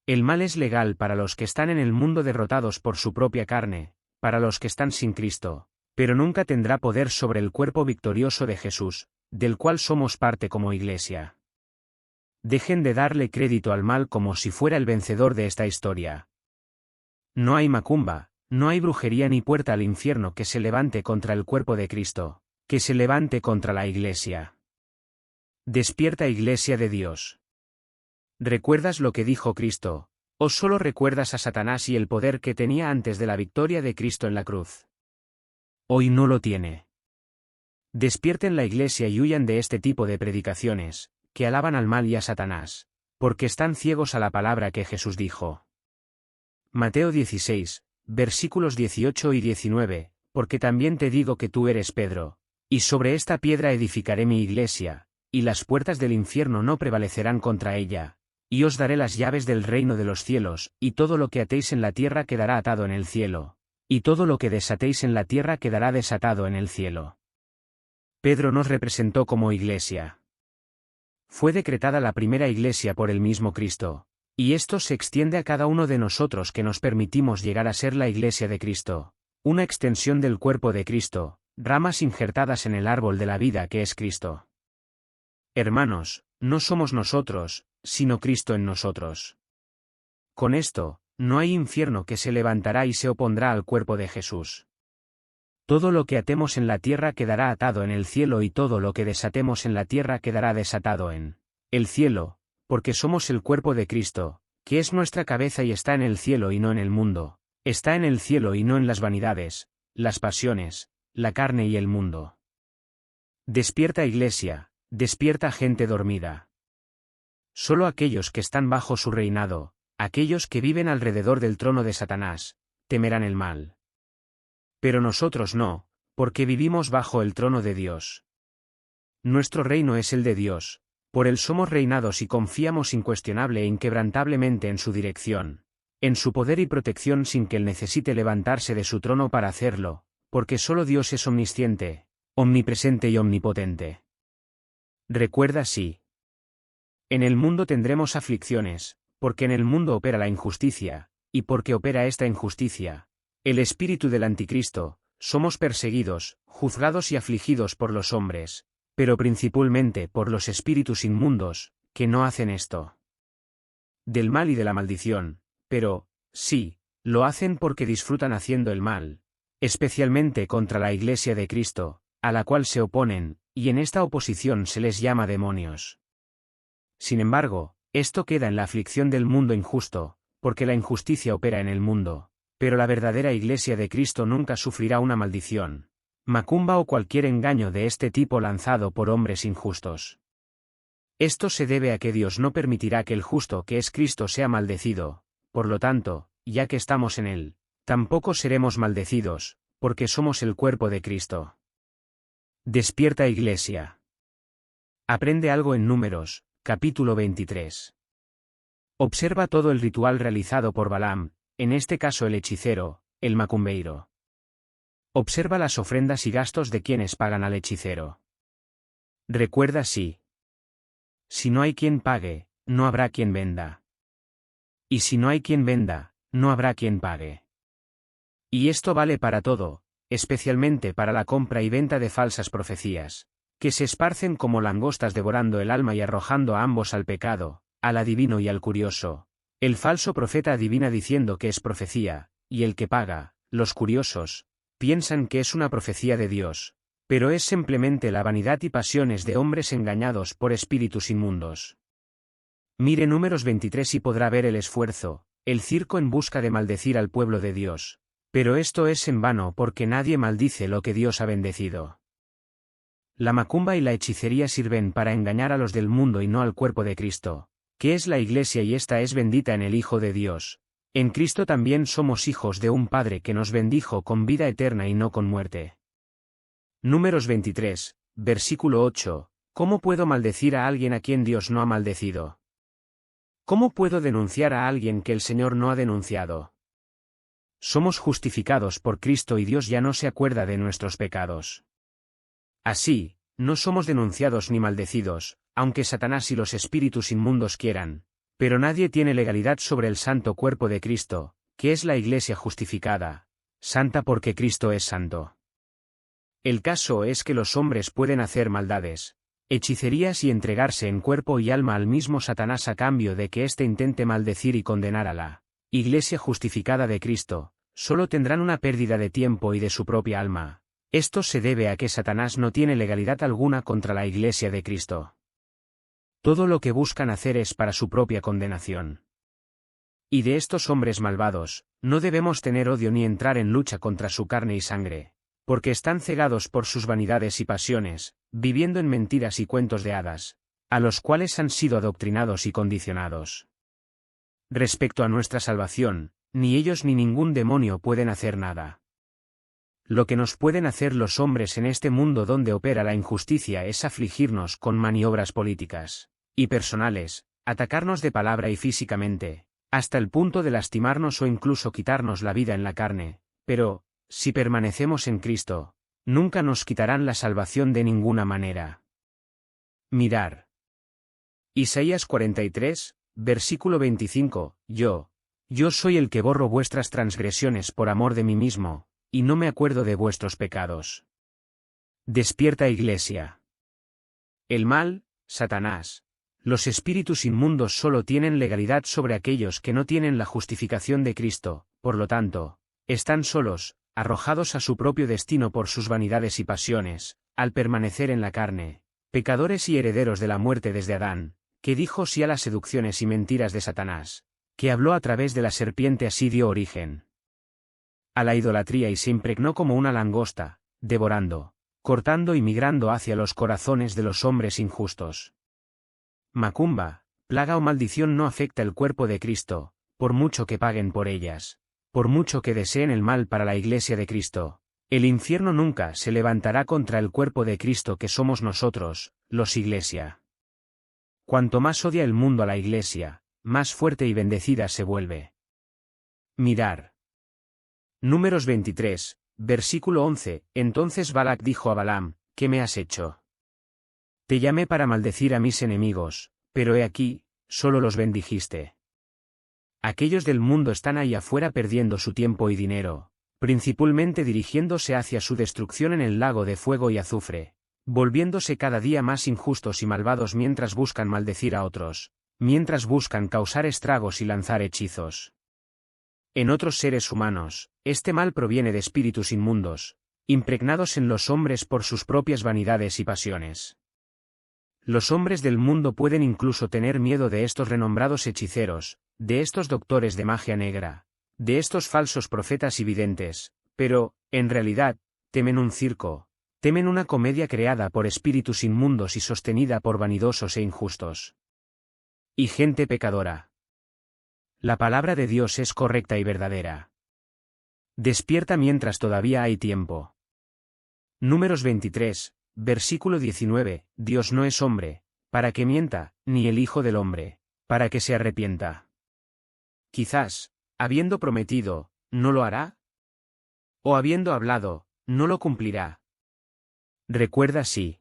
El mal es legal para los que están en el mundo derrotados por su propia carne, para los que están sin Cristo, pero nunca tendrá poder sobre el cuerpo victorioso de Jesús, del cual somos parte como Iglesia. Dejen de darle crédito al mal como si fuera el vencedor de esta historia. No hay macumba, no hay brujería ni puerta al infierno que se levante contra el cuerpo de Cristo, que se levante contra la Iglesia. Despierta, Iglesia de Dios. ¿Recuerdas lo que dijo Cristo, o solo recuerdas a Satanás y el poder que tenía antes de la victoria de Cristo en la cruz? Hoy no lo tiene. Despierten la Iglesia y huyan de este tipo de predicaciones, que alaban al mal y a Satanás, porque están ciegos a la palabra que Jesús dijo. Mateo 16, versículos 18 y 19, porque también te digo que tú eres Pedro, y sobre esta piedra edificaré mi Iglesia, y las puertas del infierno no prevalecerán contra ella, y os daré las llaves del reino de los cielos, y todo lo que atéis en la tierra quedará atado en el cielo, y todo lo que desatéis en la tierra quedará desatado en el cielo. Pedro nos representó como Iglesia. Fue decretada la primera Iglesia por el mismo Cristo, y esto se extiende a cada uno de nosotros que nos permitimos llegar a ser la Iglesia de Cristo, una extensión del cuerpo de Cristo, ramas injertadas en el árbol de la vida que es Cristo. Hermanos, no somos nosotros, sino Cristo en nosotros. Con esto, no hay infierno que se levantará y se opondrá al cuerpo de Jesús. Todo lo que atemos en la tierra quedará atado en el cielo y todo lo que desatemos en la tierra quedará desatado en el cielo, porque somos el cuerpo de Cristo, que es nuestra cabeza y está en el cielo y no en el mundo, está en el cielo y no en las vanidades, las pasiones, la carne y el mundo. Despierta, Iglesia, despierta, gente dormida. Solo aquellos que están bajo su reinado, aquellos que viven alrededor del trono de Satanás, temerán el mal. Pero nosotros no, porque vivimos bajo el trono de Dios. Nuestro reino es el de Dios, por él somos reinados y confiamos incuestionable e inquebrantablemente en su dirección, en su poder y protección sin que él necesite levantarse de su trono para hacerlo, porque solo Dios es omnisciente, omnipresente y omnipotente. Recuerda sí. En el mundo tendremos aflicciones, porque en el mundo opera la injusticia, y porque opera esta injusticia, el espíritu del anticristo, somos perseguidos, juzgados y afligidos por los hombres, pero principalmente por los espíritus inmundos, que no hacen esto. del mal y de la maldición, pero, sí, lo hacen porque disfrutan haciendo el mal, especialmente contra la Iglesia de Cristo, a la cual se oponen, y en esta oposición se les llama demonios. Sin embargo, esto queda en la aflicción del mundo injusto, porque la injusticia opera en el mundo, pero la verdadera Iglesia de Cristo nunca sufrirá una maldición, macumba o cualquier engaño de este tipo lanzado por hombres injustos. Esto se debe a que Dios no permitirá que el justo que es Cristo sea maldecido, por lo tanto, ya que estamos en él, tampoco seremos maldecidos, porque somos el cuerpo de Cristo. Despierta Iglesia. Aprende algo en Números, capítulo 23. Observa todo el ritual realizado por Balaam, en este caso el hechicero, el macumbeiro. Observa las ofrendas y gastos de quienes pagan al hechicero. Recuerda si no hay quien pague, no habrá quien venda. Y si no hay quien venda, no habrá quien pague. Y esto vale para todo, especialmente para la compra y venta de falsas profecías, que se esparcen como langostas devorando el alma y arrojando a ambos al pecado, al adivino y al curioso. El falso profeta adivina diciendo que es profecía, y el que paga, los curiosos, piensan que es una profecía de Dios, pero es simplemente la vanidad y pasiones de hombres engañados por espíritus inmundos. Mire Números 23 y podrá ver el esfuerzo, el circo en busca de maldecir al pueblo de Dios, pero esto es en vano porque nadie maldice lo que Dios ha bendecido. La macumba y la hechicería sirven para engañar a los del mundo y no al cuerpo de Cristo, que es la Iglesia y esta es bendita en el Hijo de Dios. En Cristo también somos hijos de un Padre que nos bendijo con vida eterna y no con muerte. Números 23, versículo 8. ¿Cómo puedo maldecir a alguien a quien Dios no ha maldecido? ¿Cómo puedo denunciar a alguien que el Señor no ha denunciado? Somos justificados por Cristo y Dios ya no se acuerda de nuestros pecados. Así, no somos denunciados ni maldecidos, aunque Satanás y los espíritus inmundos quieran, pero nadie tiene legalidad sobre el santo cuerpo de Cristo, que es la Iglesia justificada, santa porque Cristo es santo. El caso es que los hombres pueden hacer maldades, hechicerías y entregarse en cuerpo y alma al mismo Satanás a cambio de que éste intente maldecir y condenar a la Iglesia justificada de Cristo, solo tendrán una pérdida de tiempo y de su propia alma. Esto se debe a que Satanás no tiene legalidad alguna contra la Iglesia de Cristo. Todo lo que buscan hacer es para su propia condenación. Y de estos hombres malvados, no debemos tener odio ni entrar en lucha contra su carne y sangre, porque están cegados por sus vanidades y pasiones, viviendo en mentiras y cuentos de hadas, a los cuales han sido adoctrinados y condicionados. Respecto a nuestra salvación, ni ellos ni ningún demonio pueden hacer nada. Lo que nos pueden hacer los hombres en este mundo donde opera la injusticia es afligirnos con maniobras políticas y personales, atacarnos de palabra y físicamente, hasta el punto de lastimarnos o incluso quitarnos la vida en la carne, pero, si permanecemos en Cristo, nunca nos quitarán la salvación de ninguna manera. Mirar. Isaías 43, versículo 25, Yo soy el que borro vuestras transgresiones por amor de mí mismo, y no me acuerdo de vuestros pecados. Despierta Iglesia. El mal, Satanás, los espíritus inmundos solo tienen legalidad sobre aquellos que no tienen la justificación de Cristo, por lo tanto, están solos, arrojados a su propio destino por sus vanidades y pasiones, al permanecer en la carne, pecadores y herederos de la muerte desde Adán, que dijo sí a las seducciones y mentiras de Satanás, que habló a través de la serpiente así dio origen a la idolatría y se impregnó como una langosta, devorando, cortando y migrando hacia los corazones de los hombres injustos. Macumba, plaga o maldición no afecta el cuerpo de Cristo, por mucho que paguen por ellas, por mucho que deseen el mal para la Iglesia de Cristo. El infierno nunca se levantará contra el cuerpo de Cristo que somos nosotros, los Iglesia. Cuanto más odia el mundo a la Iglesia, más fuerte y bendecida se vuelve. Mirar. Números 23, versículo 11, Entonces Balac dijo a Balaam, ¿qué me has hecho? Te llamé para maldecir a mis enemigos, pero he aquí, solo los bendijiste. Aquellos del mundo están ahí afuera perdiendo su tiempo y dinero, principalmente dirigiéndose hacia su destrucción en el lago de fuego y azufre, volviéndose cada día más injustos y malvados mientras buscan maldecir a otros, mientras buscan causar estragos y lanzar hechizos. En otros seres humanos, este mal proviene de espíritus inmundos, impregnados en los hombres por sus propias vanidades y pasiones. Los hombres del mundo pueden incluso tener miedo de estos renombrados hechiceros, de estos doctores de magia negra, de estos falsos profetas y videntes, pero, en realidad, temen un circo, temen una comedia creada por espíritus inmundos y sostenida por vanidosos e injustos. Y gente pecadora. La palabra de Dios es correcta y verdadera. Despierta mientras todavía hay tiempo. Números 23, versículo 19, Dios no es hombre, para que mienta, ni el Hijo del hombre, para que se arrepienta. Quizás, habiendo prometido, ¿no lo hará? O habiendo hablado, ¿no lo cumplirá? Recuerda sí.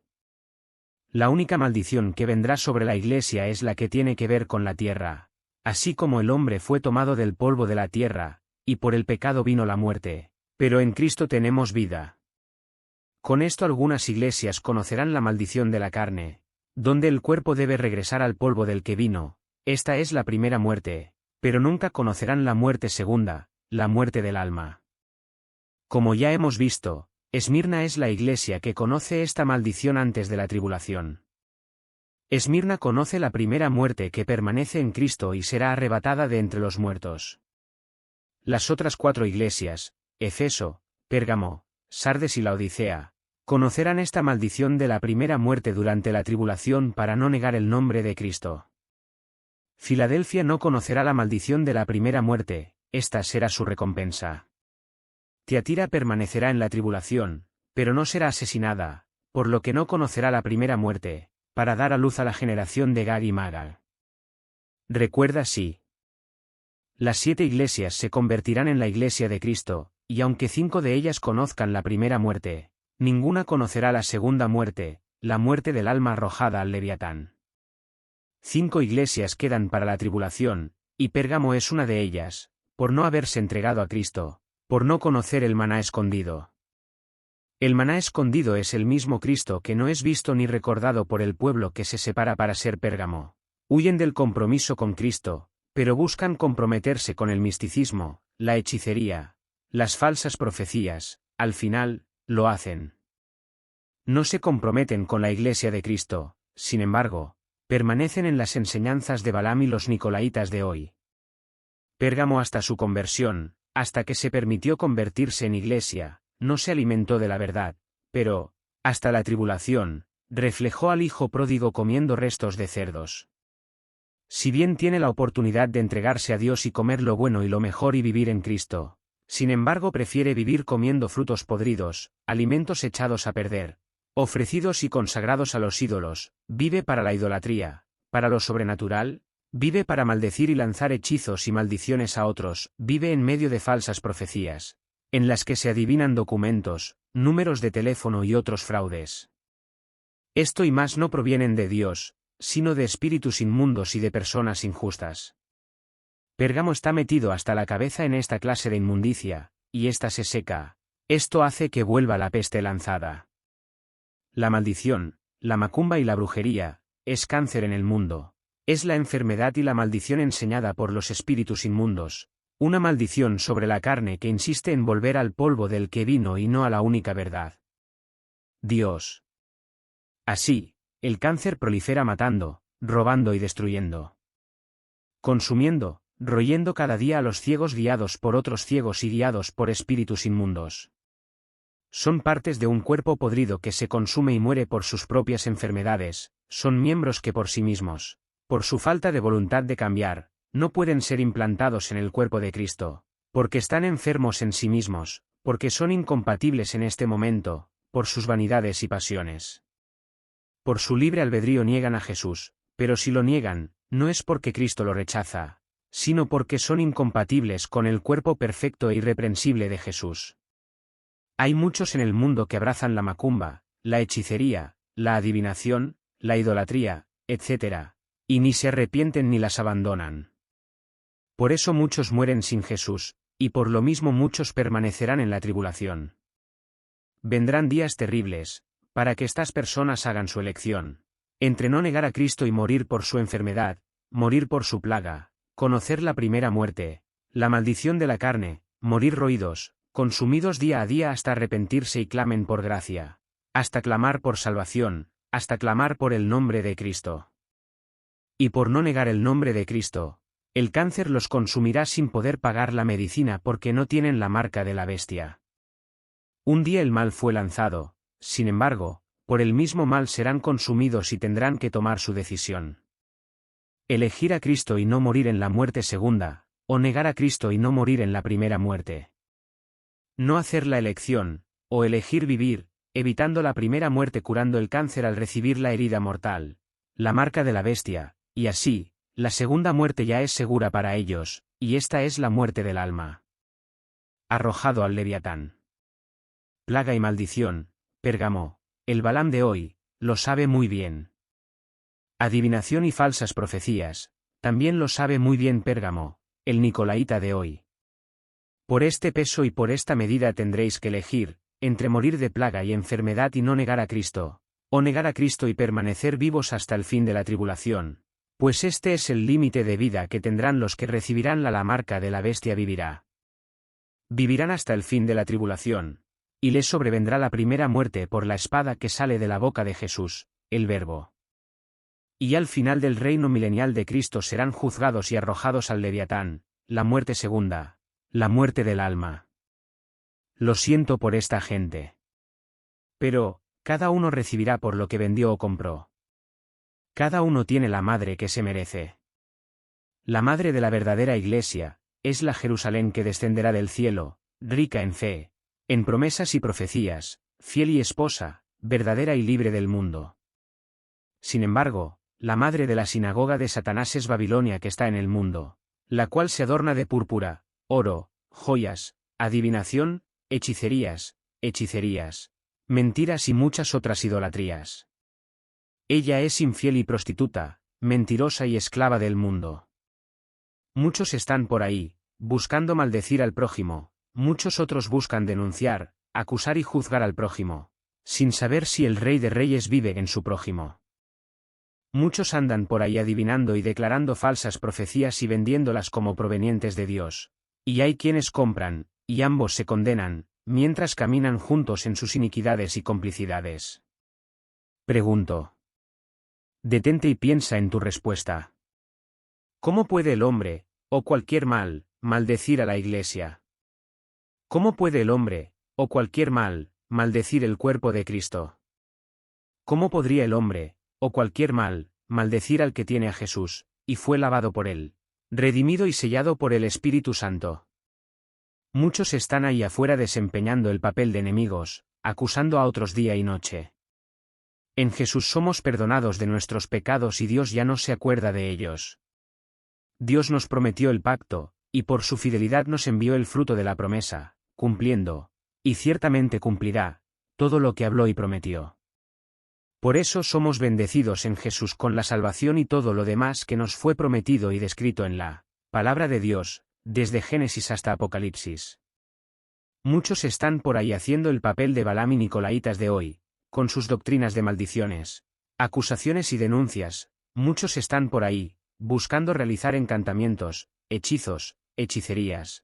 La única maldición que vendrá sobre la Iglesia es la que tiene que ver con la tierra. Así como el hombre fue tomado del polvo de la tierra, y por el pecado vino la muerte, pero en Cristo tenemos vida. Con esto algunas iglesias conocerán la maldición de la carne, donde el cuerpo debe regresar al polvo del que vino, esta es la primera muerte, pero nunca conocerán la muerte segunda, la muerte del alma. Como ya hemos visto, Esmirna es la iglesia que conoce esta maldición antes de la tribulación. Esmirna conoce la primera muerte que permanece en Cristo y será arrebatada de entre los muertos. Las otras 4 iglesias, Efeso, Pérgamo, Sardes y Laodicea, conocerán esta maldición de la primera muerte durante la tribulación para no negar el nombre de Cristo. Filadelfia no conocerá la maldición de la primera muerte, esta será su recompensa. Tiatira permanecerá en la tribulación, pero no será asesinada, por lo que no conocerá la primera muerte, para dar a luz a la generación de Gag y Magog. Recuerda sí. Las 7 iglesias se convertirán en la iglesia de Cristo, y aunque 5 de ellas conozcan la primera muerte, ninguna conocerá la segunda muerte, la muerte del alma arrojada al Leviatán. 5 iglesias quedan para la tribulación, y Pérgamo es una de ellas, por no haberse entregado a Cristo, por no conocer el maná escondido. El maná escondido es el mismo Cristo que no es visto ni recordado por el pueblo que se separa para ser Pérgamo. Huyen del compromiso con Cristo, pero buscan comprometerse con el misticismo, la hechicería, las falsas profecías, al final, lo hacen. No se comprometen con la Iglesia de Cristo, sin embargo, permanecen en las enseñanzas de Balaam y los nicolaitas de hoy. Pérgamo hasta su conversión, hasta que se permitió convertirse en iglesia, no se alimentó de la verdad, pero, hasta la tribulación, reflejó al hijo pródigo comiendo restos de cerdos. Si bien tiene la oportunidad de entregarse a Dios y comer lo bueno y lo mejor y vivir en Cristo, sin embargo prefiere vivir comiendo frutos podridos, alimentos echados a perder, ofrecidos y consagrados a los ídolos, vive para la idolatría, para lo sobrenatural, vive para maldecir y lanzar hechizos y maldiciones a otros, vive en medio de falsas profecías, en las que se adivinan documentos, números de teléfono y otros fraudes. Esto y más no provienen de Dios, sino de espíritus inmundos y de personas injustas. Pérgamo está metido hasta la cabeza en esta clase de inmundicia, y ésta se seca. Esto hace que vuelva la peste lanzada. La maldición, la macumba y la brujería, es cáncer en el mundo. Es la enfermedad y la maldición enseñada por los espíritus inmundos, una maldición sobre la carne que insiste en volver al polvo del que vino y no a la única verdad. Dios. Así, el cáncer prolifera matando, robando y destruyendo. Consumiendo, royendo cada día a los ciegos guiados por otros ciegos y guiados por espíritus inmundos. Son partes de un cuerpo podrido que se consume y muere por sus propias enfermedades, son miembros que por sí mismos, por su falta de voluntad de cambiar, no pueden ser implantados en el cuerpo de Cristo, porque están enfermos en sí mismos, porque son incompatibles en este momento, por sus vanidades y pasiones. Por su libre albedrío niegan a Jesús, pero si lo niegan, no es porque Cristo lo rechaza, sino porque son incompatibles con el cuerpo perfecto e irreprensible de Jesús. Hay muchos en el mundo que abrazan la macumba, la hechicería, la adivinación, la idolatría, etc., y ni se arrepienten ni las abandonan. Por eso muchos mueren sin Jesús, y por lo mismo muchos permanecerán en la tribulación. Vendrán días terribles, para que estas personas hagan su elección, entre no negar a Cristo y morir por su enfermedad, morir por su plaga, conocer la primera muerte, la maldición de la carne, morir roídos, consumidos día a día hasta arrepentirse y clamen por gracia, hasta clamar por salvación, hasta clamar por el nombre de Cristo. Y por no negar el nombre de Cristo, el cáncer los consumirá sin poder pagar la medicina porque no tienen la marca de la bestia. Un día el mal fue lanzado, sin embargo, por el mismo mal serán consumidos y tendrán que tomar su decisión. Elegir a Cristo y no morir en la muerte segunda, o negar a Cristo y no morir en la primera muerte. No hacer la elección, o elegir vivir, evitando la primera muerte curando el cáncer al recibir la herida mortal, la marca de la bestia, y así, la segunda muerte ya es segura para ellos, y esta es la muerte del alma. Arrojado al Leviatán. Plaga y maldición, Pérgamo, el Balaam de hoy, lo sabe muy bien. Adivinación y falsas profecías, también lo sabe muy bien Pérgamo, el nicolaíta de hoy. Por este peso y por esta medida tendréis que elegir, entre morir de plaga y enfermedad y no negar a Cristo, o negar a Cristo y permanecer vivos hasta el fin de la tribulación, pues este es el límite de vida que tendrán los que recibirán la marca de la bestia vivirá. Vivirán hasta el fin de la tribulación, y les sobrevendrá la primera muerte por la espada que sale de la boca de Jesús, el Verbo. Y al final del reino milenial de Cristo serán juzgados y arrojados al Leviatán, la muerte segunda, la muerte del alma. Lo siento por esta gente. Pero, cada uno recibirá por lo que vendió o compró. Cada uno tiene la madre que se merece. La madre de la verdadera Iglesia, es la Jerusalén que descenderá del cielo, rica en fe, en promesas y profecías, fiel y esposa, verdadera y libre del mundo. Sin embargo, la madre de la sinagoga de Satanás es Babilonia que está en el mundo, la cual se adorna de púrpura, oro, joyas, adivinación, hechicerías, mentiras y muchas otras idolatrías. Ella es infiel y prostituta, mentirosa y esclava del mundo. Muchos están por ahí, buscando maldecir al prójimo, muchos otros buscan denunciar, acusar y juzgar al prójimo, sin saber si el Rey de Reyes vive en su prójimo. Muchos andan por ahí adivinando y declarando falsas profecías y vendiéndolas como provenientes de Dios, y hay quienes compran, y ambos se condenan, mientras caminan juntos en sus iniquidades y complicidades. Pregunto. Detente y piensa en tu respuesta. ¿Cómo puede el hombre, o cualquier mal, maldecir a la Iglesia? ¿Cómo puede el hombre, o cualquier mal, maldecir el cuerpo de Cristo? ¿Cómo podría el hombre, o cualquier mal, maldecir al que tiene a Jesús, y fue lavado por él, redimido y sellado por el Espíritu Santo? Muchos están ahí afuera desempeñando el papel de enemigos, acusando a otros día y noche. En Jesús somos perdonados de nuestros pecados y Dios ya no se acuerda de ellos. Dios nos prometió el pacto, y por su fidelidad nos envió el fruto de la promesa, cumpliendo, y ciertamente cumplirá, todo lo que habló y prometió. Por eso somos bendecidos en Jesús con la salvación y todo lo demás que nos fue prometido y descrito en la palabra de Dios, desde Génesis hasta Apocalipsis. Muchos están por ahí haciendo el papel de Balaam y nicolaítas de hoy, con sus doctrinas de maldiciones, acusaciones y denuncias, muchos están por ahí, buscando realizar encantamientos, hechizos, hechicerías,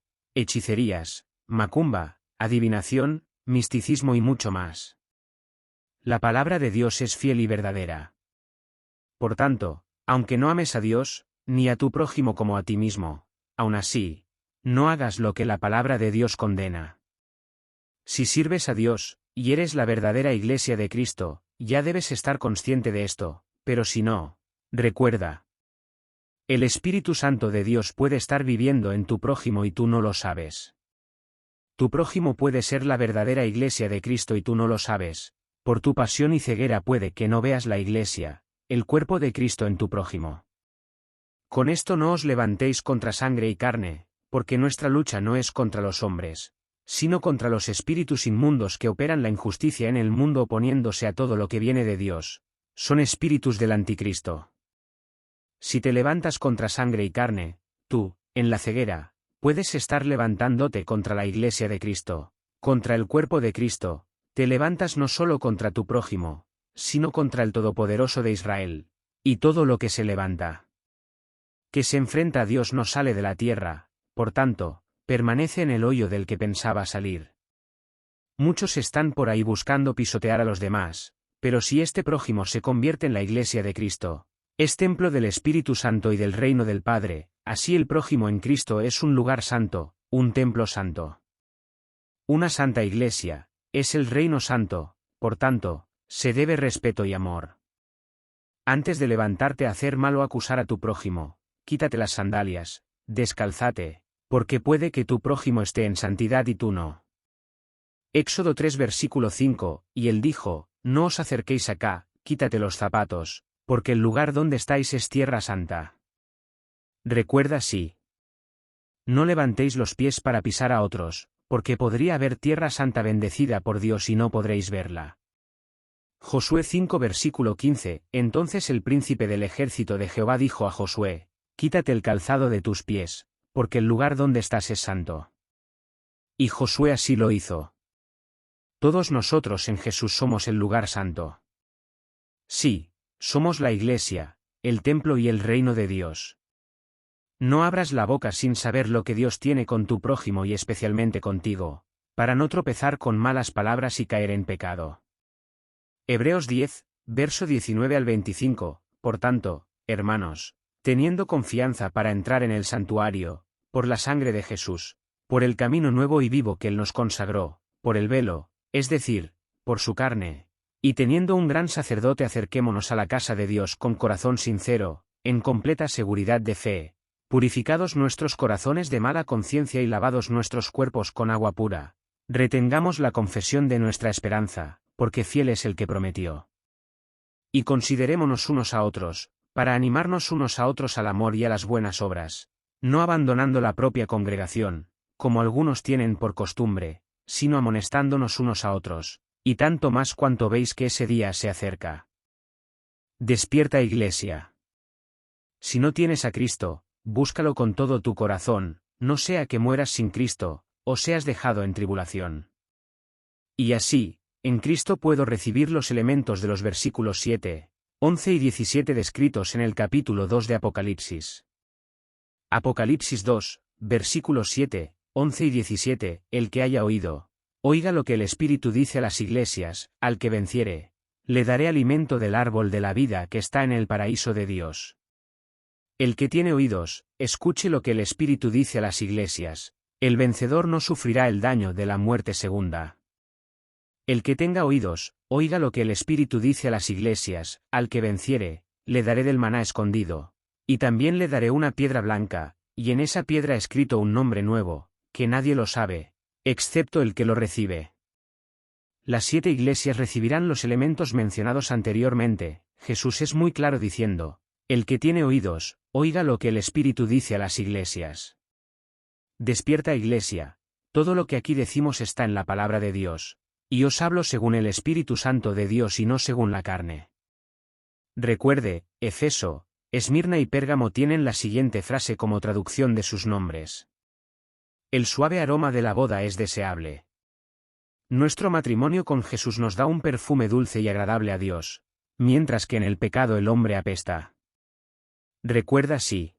macumba, adivinación, misticismo y mucho más. La palabra de Dios es fiel y verdadera. Por tanto, aunque no ames a Dios, ni a tu prójimo como a ti mismo, aun así, no hagas lo que la palabra de Dios condena. Si sirves a Dios, y eres la verdadera Iglesia de Cristo, ya debes estar consciente de esto, pero si no, recuerda. El Espíritu Santo de Dios puede estar viviendo en tu prójimo y tú no lo sabes. Tu prójimo puede ser la verdadera Iglesia de Cristo y tú no lo sabes, por tu pasión y ceguera puede que no veas la Iglesia, el cuerpo de Cristo en tu prójimo. Con esto no os levantéis contra sangre y carne, porque nuestra lucha no es contra los hombres, sino contra los espíritus inmundos que operan la injusticia en el mundo oponiéndose a todo lo que viene de Dios, son espíritus del anticristo. Si te levantas contra sangre y carne, tú, en la ceguera, puedes estar levantándote contra la Iglesia de Cristo, contra el cuerpo de Cristo, te levantas no solo contra tu prójimo, sino contra el Todopoderoso de Israel, y todo lo que se levanta que se enfrenta a Dios no sale de la tierra, por tanto, permanece en el hoyo del que pensaba salir. Muchos están por ahí buscando pisotear a los demás, pero si este prójimo se convierte en la Iglesia de Cristo, es templo del Espíritu Santo y del reino del Padre, así el prójimo en Cristo es un lugar santo, un templo santo. Una santa Iglesia, es el reino santo, por tanto, se debe respeto y amor. Antes de levantarte a hacer mal o acusar a tu prójimo, quítate las sandalias, descálzate, porque puede que tu prójimo esté en santidad y tú no. Éxodo 3 versículo 5, y él dijo, no os acerquéis acá, quítate los zapatos, porque el lugar donde estáis es tierra santa. Recuerda sí. No levantéis los pies para pisar a otros, porque podría haber tierra santa bendecida por Dios y no podréis verla. Josué 5 versículo 15, entonces el príncipe del ejército de Jehová dijo a Josué, quítate el calzado de tus pies, porque el lugar donde estás es santo. Y Josué así lo hizo. Todos nosotros en Jesús somos el lugar santo. Sí, somos la Iglesia, el templo y el reino de Dios. No abras la boca sin saber lo que Dios tiene con tu prójimo y especialmente contigo, para no tropezar con malas palabras y caer en pecado. Hebreos 10, verso 19 al 25, por tanto, hermanos, teniendo confianza para entrar en el santuario, por la sangre de Jesús, por el camino nuevo y vivo que Él nos consagró, por el velo, es decir, por su carne, y teniendo un gran sacerdote acerquémonos a la casa de Dios con corazón sincero, en completa seguridad de fe, purificados nuestros corazones de mala conciencia y lavados nuestros cuerpos con agua pura, retengamos la confesión de nuestra esperanza, porque fiel es el que prometió. Y considerémonos unos a otros, para animarnos unos a otros al amor y a las buenas obras, no abandonando la propia congregación, como algunos tienen por costumbre, sino amonestándonos unos a otros, y tanto más cuanto veis que ese día se acerca. Despierta Iglesia. Si no tienes a Cristo, búscalo con todo tu corazón, no sea que mueras sin Cristo, o seas dejado en tribulación. Y así, en Cristo puedo recibir los elementos de los versículos 7, 11 y 17 descritos en el capítulo 2 de Apocalipsis. Apocalipsis 2, versículos 7, 11 y 17, el que haya oído, oiga lo que el Espíritu dice a las iglesias, al que venciere, le daré alimento del árbol de la vida que está en el paraíso de Dios. El que tiene oídos, escuche lo que el Espíritu dice a las iglesias, el vencedor no sufrirá el daño de la muerte segunda. El que tenga oídos, oiga lo que el Espíritu dice a las iglesias, al que venciere, le daré del maná escondido, y también le daré una piedra blanca, y en esa piedra escrito un nombre nuevo, que nadie lo sabe, excepto el que lo recibe. Las 7 iglesias recibirán los elementos mencionados anteriormente. Jesús es muy claro diciendo, el que tiene oídos, oiga lo que el Espíritu dice a las iglesias. Despierta Iglesia, todo lo que aquí decimos está en la palabra de Dios, y os hablo según el Espíritu Santo de Dios y no según la carne. Recuerde, Efeso, Esmirna y Pérgamo tienen la siguiente frase como traducción de sus nombres. El suave aroma de la boda es deseable. Nuestro matrimonio con Jesús nos da un perfume dulce y agradable a Dios, mientras que en el pecado el hombre apesta. Recuerda sí.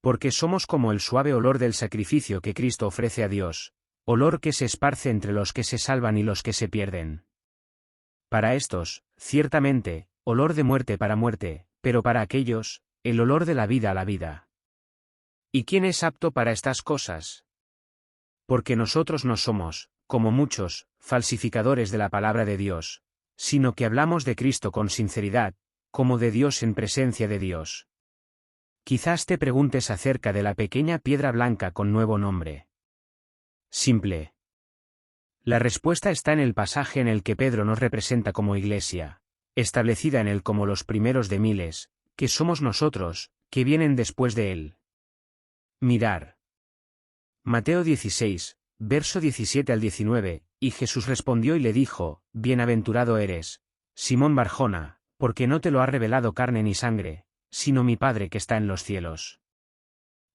Porque somos como el suave olor del sacrificio que Cristo ofrece a Dios, olor que se esparce entre los que se salvan y los que se pierden. Para estos, ciertamente, olor de muerte para muerte, pero para aquellos, el olor de la vida a la vida. ¿Y quién es apto para estas cosas? Porque nosotros no somos, como muchos, falsificadores de la palabra de Dios, sino que hablamos de Cristo con sinceridad, como de Dios en presencia de Dios. Quizás te preguntes acerca de la pequeña piedra blanca con nuevo nombre. Simple. La respuesta está en el pasaje en el que Pedro nos representa como iglesia, establecida en él como los primeros de miles, que somos nosotros, que vienen después de él. Mirar. Mateo 16, verso 17 al 19, y Jesús respondió y le dijo, Bienaventurado eres, Simón Barjona, porque no te lo ha revelado carne ni sangre, sino mi Padre que está en los cielos.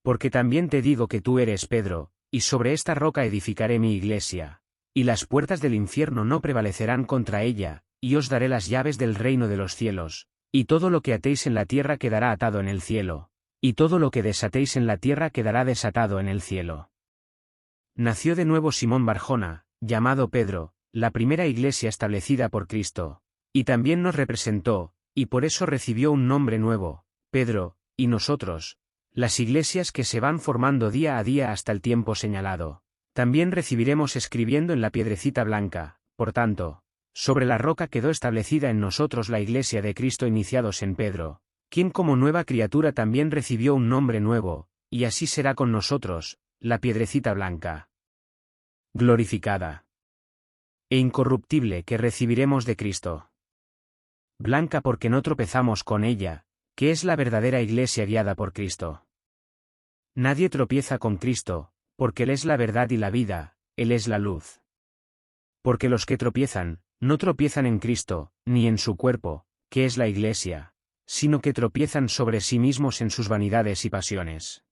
Porque también te digo que tú eres Pedro, y sobre esta roca edificaré mi iglesia, y las puertas del infierno no prevalecerán contra ella, y os daré las llaves del reino de los cielos, y todo lo que atéis en la tierra quedará atado en el cielo, y todo lo que desatéis en la tierra quedará desatado en el cielo. Nació de nuevo Simón Barjona, llamado Pedro, la primera iglesia establecida por Cristo, y también nos representó, y por eso recibió un nombre nuevo, Pedro, y nosotros, las iglesias que se van formando día a día hasta el tiempo señalado, también recibiremos escribiendo en la piedrecita blanca, por tanto, sobre la roca quedó establecida en nosotros la iglesia de Cristo iniciados en Pedro, quien como nueva criatura también recibió un nombre nuevo, y así será con nosotros, la piedrecita blanca, glorificada e incorruptible que recibiremos de Cristo. Blanca porque no tropezamos con ella, que es la verdadera iglesia guiada por Cristo. Nadie tropieza con Cristo, porque Él es la verdad y la vida, Él es la luz. Porque los que tropiezan, no tropiezan en Cristo, ni en su cuerpo, que es la iglesia, sino que tropiezan sobre sí mismos en sus vanidades y pasiones.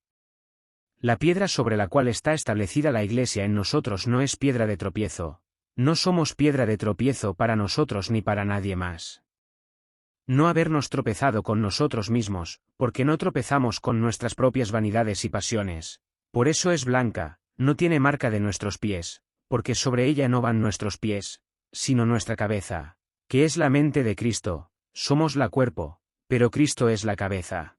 La piedra sobre la cual está establecida la iglesia en nosotros no es piedra de tropiezo, no somos piedra de tropiezo para nosotros ni para nadie más. No habernos tropezado con nosotros mismos, porque no tropezamos con nuestras propias vanidades y pasiones, por eso es blanca, no tiene marca de nuestros pies, porque sobre ella no van nuestros pies, sino nuestra cabeza, que es la mente de Cristo, somos la cuerpo, pero Cristo es la cabeza.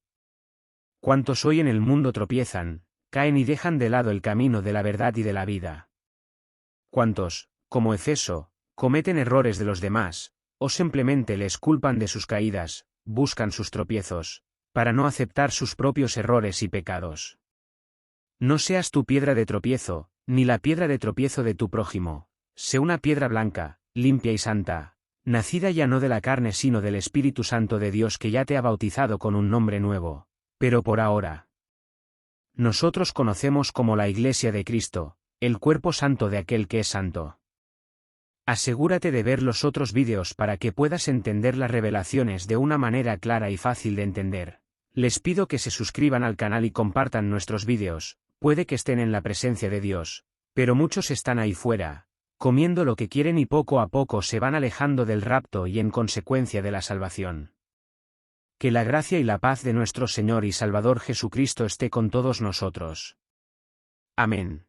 Cuantos hoy en el mundo tropiezan, caen y dejan de lado el camino de la verdad y de la vida. Cuantos, como Efeso, cometen errores de los demás, o simplemente les culpan de sus caídas, buscan sus tropiezos, para no aceptar sus propios errores y pecados. No seas tu piedra de tropiezo, ni la piedra de tropiezo de tu prójimo, sé una piedra blanca, limpia y santa, nacida ya no de la carne sino del Espíritu Santo de Dios que ya te ha bautizado con un nombre nuevo, pero por ahora. Nosotros conocemos como la Iglesia de Cristo, el cuerpo santo de aquel que es santo. Asegúrate de ver los otros vídeos para que puedas entender las revelaciones de una manera clara y fácil de entender. Les pido que se suscriban al canal y compartan nuestros vídeos, puede que estén en la presencia de Dios, pero muchos están ahí fuera, comiendo lo que quieren y poco a poco se van alejando del rapto y en consecuencia de la salvación. Que la gracia y la paz de nuestro Señor y Salvador Jesucristo esté con todos nosotros. Amén.